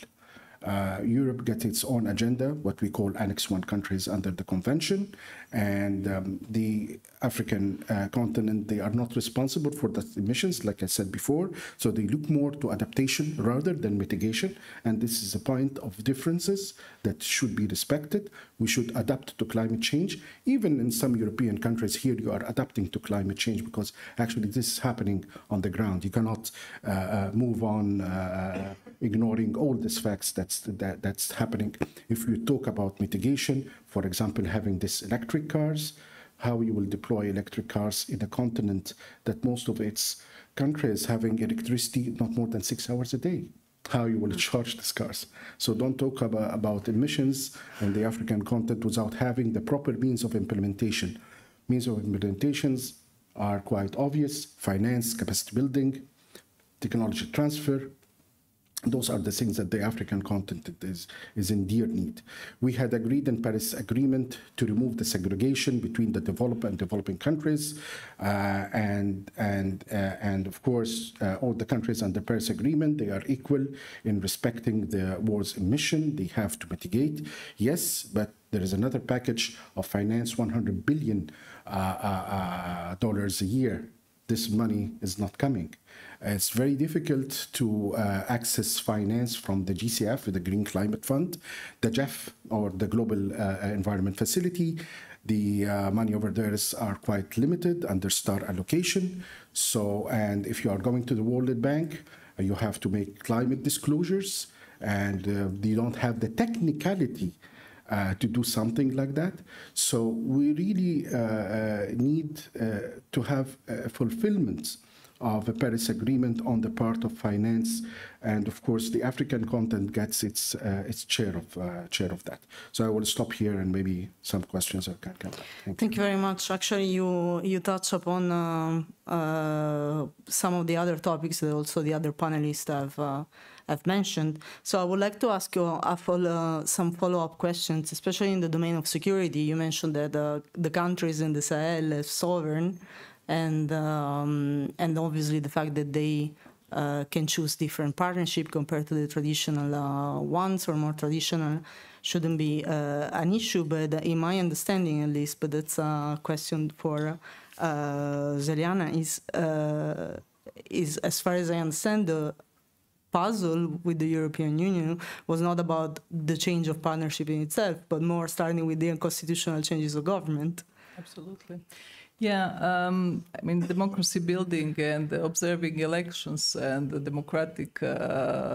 Europe gets its own agenda, what we call Annex 1 countries under the convention, and the African continent, they are not responsible for the emissions, like I said before, so they look more to adaptation rather than mitigation, and this is a point of differences that should be respected. We should adapt to climate change. Even in some European countries here, you are adapting to climate change because actually this is happening on the ground. You cannot move on ignoring all these facts that's happening. If you talk about mitigation, for example, having these electric cars, how you will deploy electric cars in a continent that most of its countries having electricity not more than 6 hours a day. How you will charge these cars. So don't talk about emissions in the African continent without having the proper means of implementation. Means of implementations are quite obvious: finance, capacity building, technology transfer. Those are the things that the African continent is in dear need. We had agreed in Paris Agreement to remove the segregation between the developed and developing countries, and of course, all the countries under Paris Agreement, they are equal in respecting the world's emission. They have to mitigate, yes, but there is another package of finance, $100 billion a year. This money is not coming. It's very difficult to access finance from the GCF, the Green Climate Fund, the GEF, or the Global Environment Facility. The money over there are quite limited under star allocation. So, and if you are going to the World Bank, you have to make climate disclosures, and you don't have the technicality to do something like that. So we really need to have fulfillment of the Paris Agreement on the part of finance, and of course the African continent gets its share of that. So I will stop here, and maybe some questions I can come.
Thank you very much. Actually, you touch upon some of the other topics that also the other panelists have mentioned. So I would like to ask you some follow-up questions, especially in the domain of security. You mentioned that the countries in the Sahel are sovereign, and obviously the fact that they can choose different partnership compared to the traditional ones or more traditional shouldn't be an issue. But in my understanding, at least, but that's a question for Zeliana, is as far as I understand, the puzzle with the European Union was not about the change of partnership in itself, but more starting with the unconstitutional changes of government.
Absolutely. Yeah, I mean, democracy building and observing elections and the democratic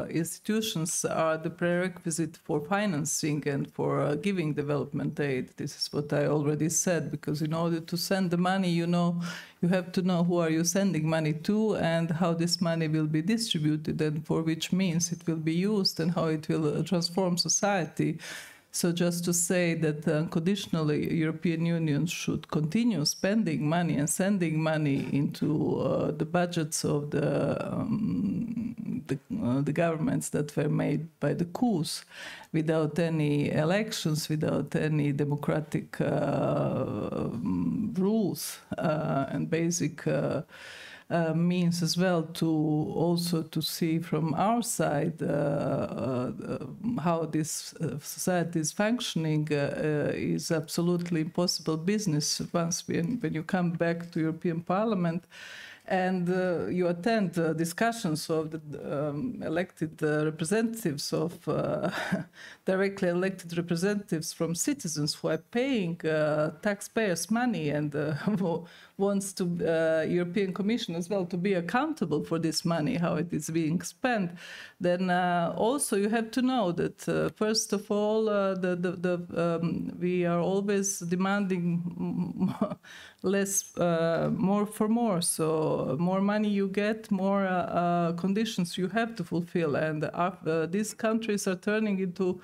institutions are the prerequisite for financing and for giving development aid. This is what I already said, because in order to send the money, you have to know who are you sending money to and how this money will be distributed and for which means it will be used and how it will transform society. So just to say that unconditionally European Union should continue spending money and sending money into the budgets of the governments that were made by the coups without any elections, without any democratic rules and basic means as well to also to see from our side how this society is functioning is absolutely impossible business once when you come back to European Parliament and you attend discussions of the elected representatives of directly elected representatives from citizens who are paying taxpayers' money and wants to European Commission as well to be accountable for this money, how it is being spent, then also you have to know that first of all, we are always demanding more for more. So more money you get, more conditions you have to fulfill, and these countries are turning into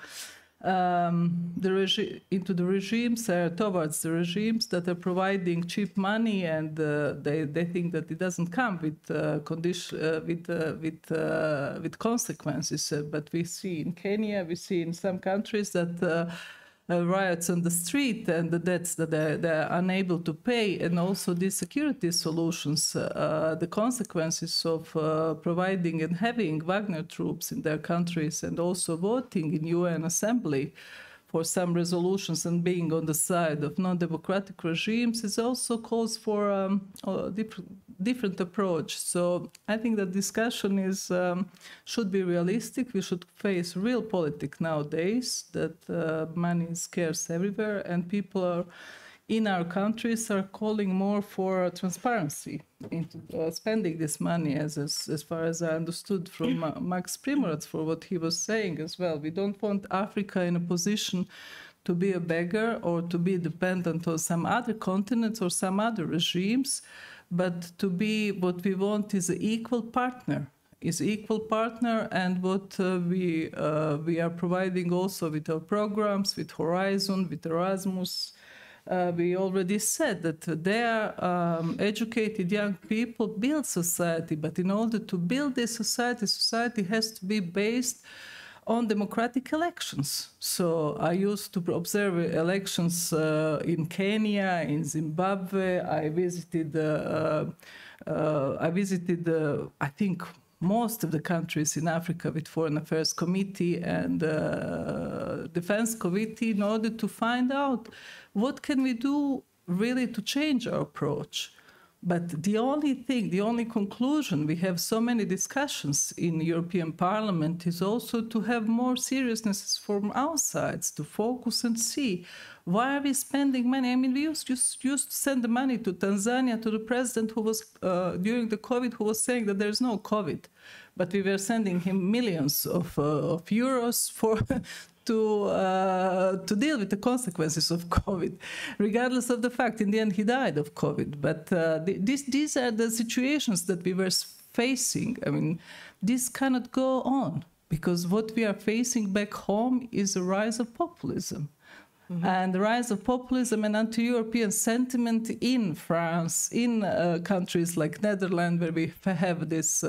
the regimes, towards the regimes that are providing cheap money, and they think that it doesn't come with with consequences. But we see in Kenya, we see in some countries that riots on the street and the debts that they're unable to pay, and also these security solutions, the consequences of providing and having Wagner troops in their countries, and also voting in UN Assembly for some resolutions and being on the side of non-democratic regimes, is also calls for a different approach. So I think that discussion is should be realistic. We should face real politics nowadays, that money is scarce everywhere, and people are in our countries are calling more for transparency into spending this money, as far as I understood from Max Primorac, for what he was saying as well. We don't want Africa in a position to be a beggar or to be dependent on some other continents or some other regimes, but to be, what we want is an equal partner. And what we are providing also with our programs, with Horizon, with Erasmus. We already said that their educated young people build society, but in order to build this society has to be based on democratic elections. So I used to observe elections in Kenya, in Zimbabwe. I visited, I think, most of the countries in Africa with Foreign Affairs Committee and Defense Committee, in order to find out what can we do really to change our approach. But the only conclusion, we have so many discussions in European Parliament, is also to have more seriousness from our sides, to focus and see why are we spending money. I mean, we used to send the money to Tanzania, to the president who was, during the COVID, who was saying that there's no COVID. But we were sending him millions of euros for to deal with the consequences of COVID, regardless of the fact in the end he died of COVID. But these are the situations that we were facing. I mean, this cannot go on, because what we are facing back home is a rise of populism. Mm-hmm. And the rise of populism and anti-European sentiment in France, in countries like Netherlands, where we have these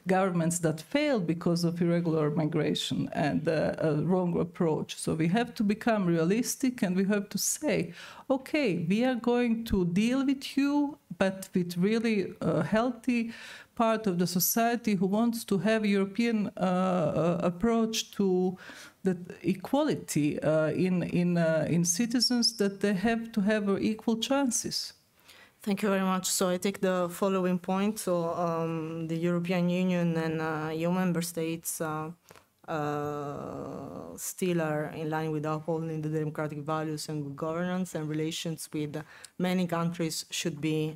governments that failed because of irregular migration and a wrong approach. So we have to become realistic, and we have to say, okay, we are going to deal with you, but with really a healthy part of the society who wants to have European approach to the equality in citizens, that they have to have equal chances.
Thank you very much. So I take the following point. So the European Union and EU member states still are in line with upholding the democratic values and good governance, and relations with many countries should be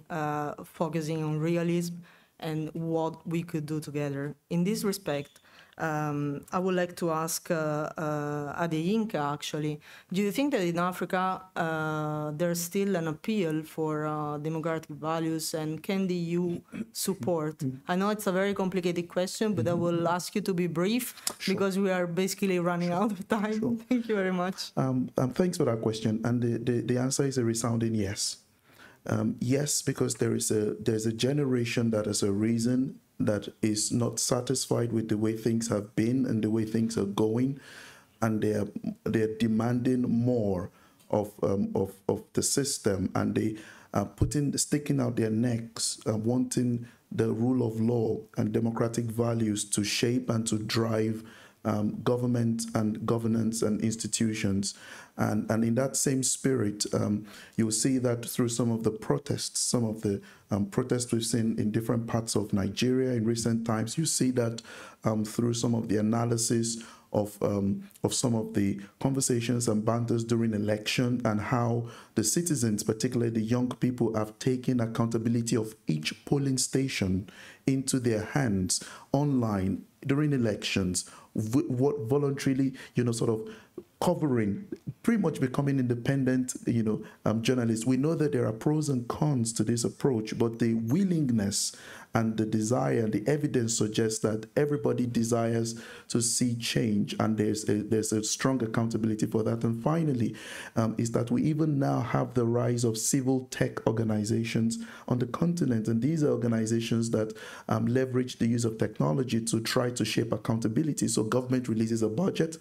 focusing on realism and what we could do together. In this respect, I would like to ask Adeyinka, actually, do you think that in Africa there's still an appeal for democratic values, and can the EU support? I know it's a very complicated question, but I will ask you to be brief, because we are basically running out of time. Sure. Thank you very much.
Thanks for that question, and the answer is a resounding yes. Yes, because there's a generation that has arisen that is not satisfied with the way things have been and the way things are going, and they're demanding more of the system, and they are sticking out their necks, wanting the rule of law and democratic values to shape and to drive government and governance and institutions. And in that same spirit, you'll see that through some of the protests we've seen in different parts of Nigeria in recent times, you see that through some of the analysis of some of the conversations and banters during election, and how the citizens, particularly the young people, have taken accountability of each polling station into their hands online during elections, what voluntarily, sort of covering, pretty much becoming independent, journalists. We know that there are pros and cons to this approach, but the willingness and the desire and the evidence suggests that everybody desires to see change, and there's a strong accountability for that. And finally, is that we even now have the rise of civil tech organizations on the continent, and these are organizations that leverage the use of technology to try to shape accountability. So government releases a budget,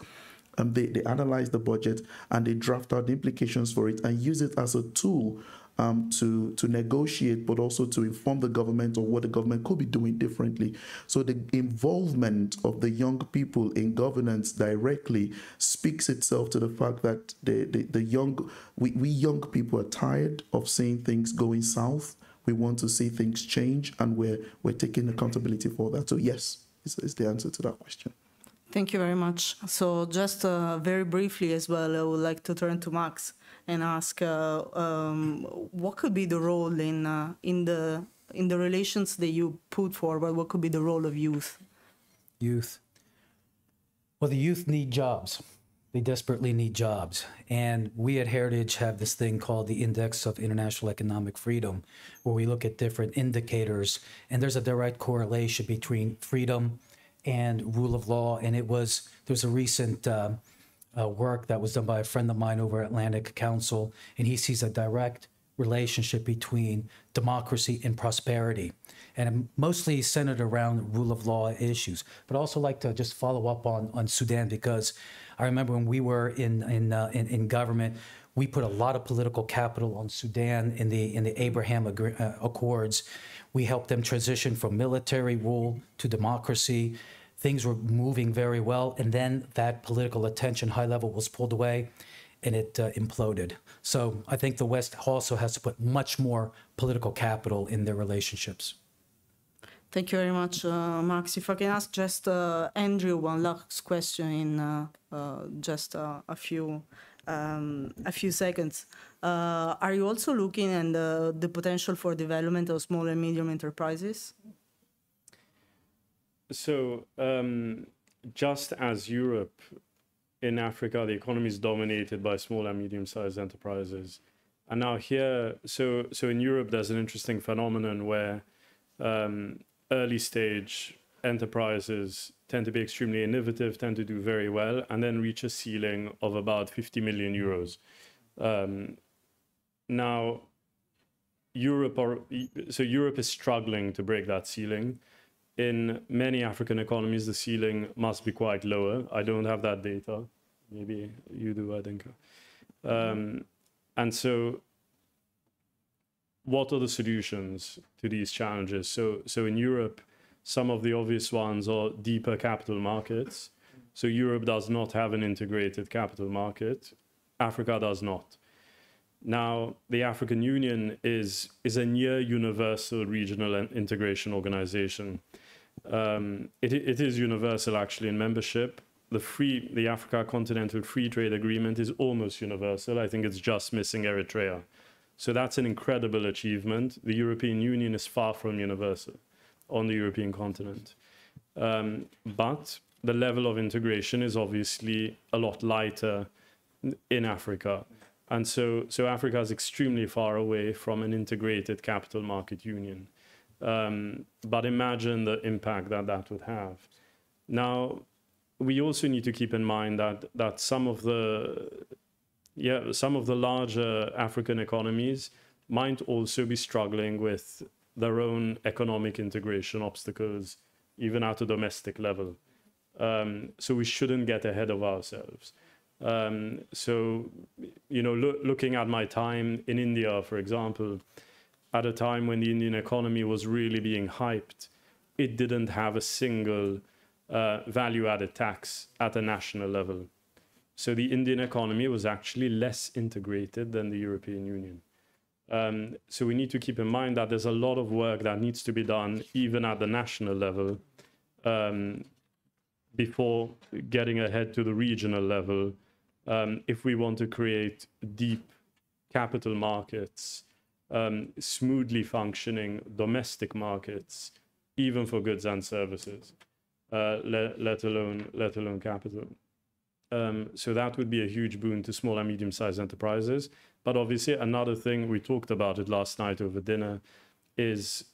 they analyze the budget, and they draft out the implications for it and use it as a tool to negotiate, but also to inform the government of what the government could be doing differently. So the involvement of the young people in governance directly speaks itself to the fact that we young people are tired of seeing things going south. We want to see things change, and we're taking accountability for that. So yes, is the answer to that question.
Thank you very much. So just very briefly as well, I would like to turn to Max and ask what could be the role in the relations that you put forward. What could be the role of youth?
Youth. Well, the youth need jobs. They desperately need jobs. And we at Heritage have this thing called the Index of International Economic Freedom, where we look at different indicators, and there's a direct correlation between freedom and rule of law. And there's a recent work that was done by a friend of mine over at Atlantic Council, and he sees a direct relationship between democracy and prosperity, and mostly centered around rule of law issues. But also like to just follow up on Sudan, because I remember when we were in government, we put a lot of political capital on Sudan in the Abraham Accords. We helped them transition from military rule to democracy. Things were moving very well, and then that political attention, high level, was pulled away, and it imploded. So I think the West also has to put much more political capital in their relationships.
Thank you very much, Max. If I can ask just Andrew one last question in just a few seconds. Are you also looking at the potential for development of small and medium enterprises?
So just as Europe, in Africa, the economy is dominated by small and medium-sized enterprises. And now here, so in Europe, there's an interesting phenomenon where early stage enterprises tend to be extremely innovative, tend to do very well, and then reach a ceiling of about 50 million euros. Now, Europe is struggling to break that ceiling. In many African economies, the ceiling must be quite lower. I don't have that data. Maybe you do, Adinka. And so what are the solutions to these challenges? So in Europe, some of the obvious ones are deeper capital markets. So Europe does not have an integrated capital market. Africa does not. Now, the African Union is a near universal regional integration organization. It is universal actually in membership. The Africa Continental Free Trade Agreement is almost universal. I think it's just missing Eritrea. So that's an incredible achievement. The European Union is far from universal on the European continent. But the level of integration is obviously a lot lighter in Africa. And so Africa is extremely far away from an integrated capital market union. But imagine the impact that would have. Now, we also need to keep in mind that some of the larger African economies might also be struggling with their own economic integration obstacles, even at a domestic level. So we shouldn't get ahead of ourselves. Looking at my time in India, for example, at a time when the Indian economy was really being hyped, it didn't have a single value-added tax at a national level. So the Indian economy was actually less integrated than the European Union. So we need to keep in mind that there's a lot of work that needs to be done even at the national level before getting ahead to the regional level if we want to create deep capital markets, smoothly functioning domestic markets, even for goods and services, let alone capital. So that would be a huge boon to small and medium-sized enterprises. But obviously, another thing, we talked about it last night over dinner, is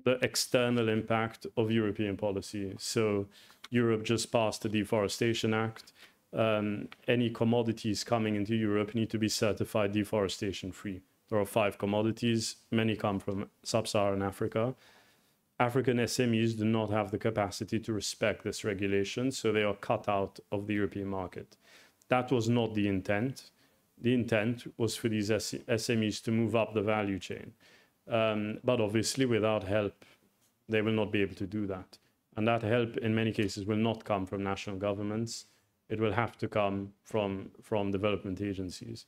the external impact of European policy. So Europe just passed the Deforestation Act. Any commodities coming into Europe need to be certified deforestation-free. There are 5 commodities. Many come from sub-Saharan Africa. African SMEs do not have the capacity to respect this regulation, so they are cut out of the European market. That was not the intent. The intent was for these SMEs to move up the value chain. But obviously, without help, they will not be able to do that. And that help, in many cases, will not come from national governments. It will have to come from development agencies.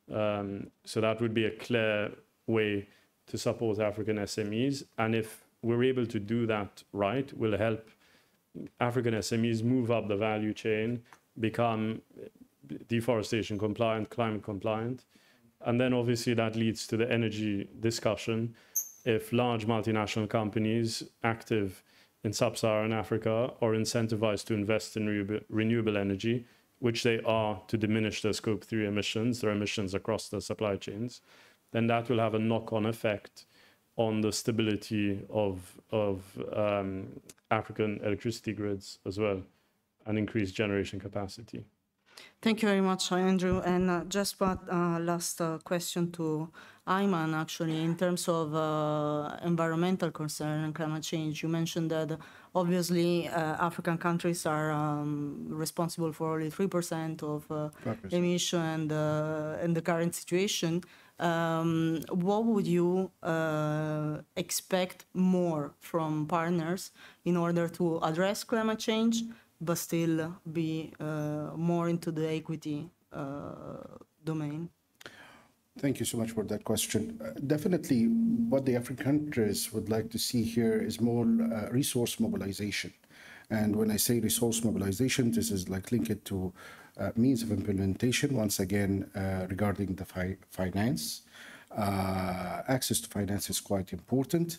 So that would be a clear way to support African SMEs. And if we're able to do that right, will help African SMEs move up the value chain, become deforestation compliant, climate compliant. And then obviously that leads to the energy discussion. If large multinational companies active in sub-Saharan Africa are incentivized to invest in renewable energy, which they are to diminish their scope 3 emissions, their emissions across the supply chains, then that will have a knock-on effect on the stability of African electricity grids as well, and increased generation capacity.
Thank you very much, Andrew. And just one last question to Ayman, actually, in terms of environmental concern and climate change. You mentioned that obviously African countries are responsible for only 3% of emission and the current situation. What would you expect more from partners in order to address climate change, but still be more into the equity domain?
Thank you so much for that question. Definitely, what the African countries would like to see here is more resource mobilization. And when I say resource mobilization, this is like linked to means of implementation, once again, regarding the finance. Access to finance is quite important.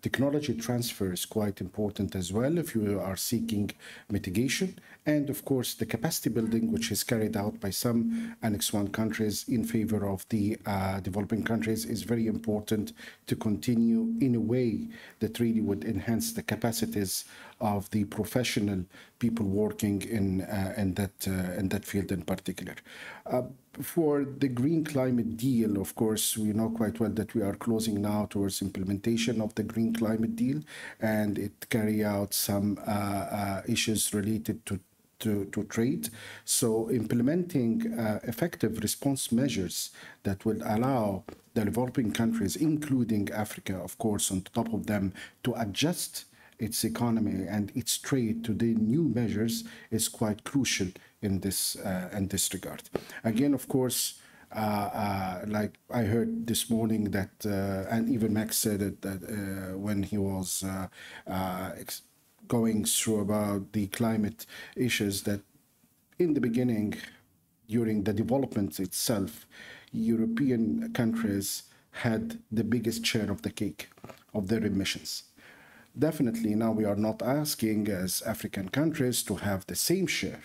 Technology transfer is quite important as well if you are seeking mitigation. And of course, the capacity building, which is carried out by some Annex 1 countries in favor of the developing countries, is very important to continue in a way that really would enhance the capacities of the professional people working in that field in particular. For the Green Climate Deal, of course, we know quite well that we are closing now towards implementation of the Green Climate Deal, and it carry out some issues related to trade. So implementing effective response measures that will allow the developing countries, including Africa, of course, on top of them, to adjust its economy and its trade to the new measures is quite crucial in this regard. Again, of course, like I heard this morning that, and even Max said it, that when he was going through about the climate issues, that in the beginning, during the development itself, European countries had the biggest share of the cake of their emissions. Definitely now we are not asking as African countries to have the same share,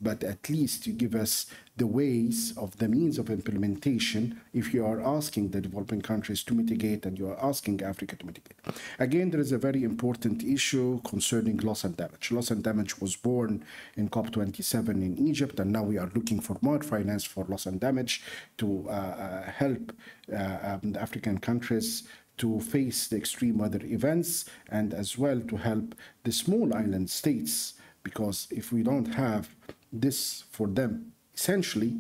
but at least you give us the ways of the means of implementation if you are asking the developing countries to mitigate and you are asking Africa to mitigate. Again, there is a very important issue concerning loss and damage. Loss and damage was born in COP27 in Egypt, and now we are looking for more finance for loss and damage to help the African countries to face the extreme weather events, and as well to help the small island states, because if we don't have this for them, essentially,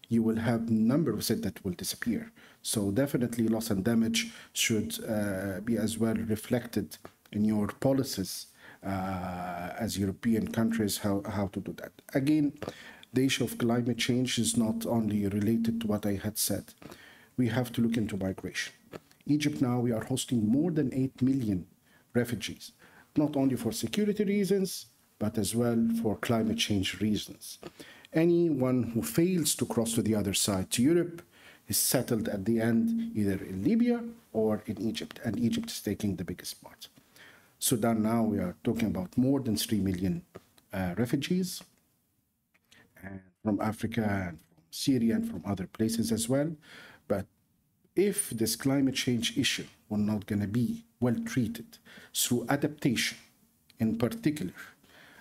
you will have a number of it that will disappear. So definitely loss and damage should be as well reflected in your policies as European countries, how to do that. Again, the issue of climate change is not only related to what I had said. We have to look into migration. Egypt now, we are hosting more than 8 million refugees, not only for security reasons, but as well for climate change reasons. Anyone who fails to cross to the other side, to Europe, is settled at the end either in Libya or in Egypt, and Egypt is taking the biggest part. Sudan now, we are talking about more than 3 million refugees from Africa and from Syria and from other places as well. But if this climate change issue will not going to be well treated through adaptation in particular,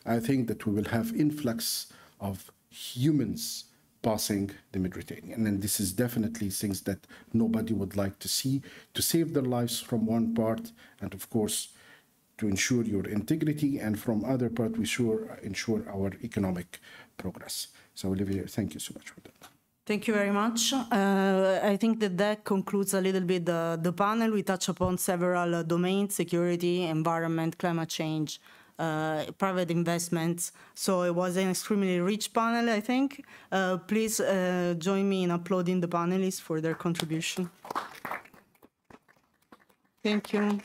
I think that we will have influx of humans passing the Mediterranean. And this is definitely things that nobody would like to see, to save their lives from one part, and of course, to ensure your integrity, and from other part, we ensure our economic progress. So, Olivier, thank you so much for that.
Thank you very much. I think that concludes a little bit the panel. We touch upon several domains: security, environment, climate change, private investments. So it was an extremely rich panel, I think. Please join me in applauding the panelists for their contribution. Thank you.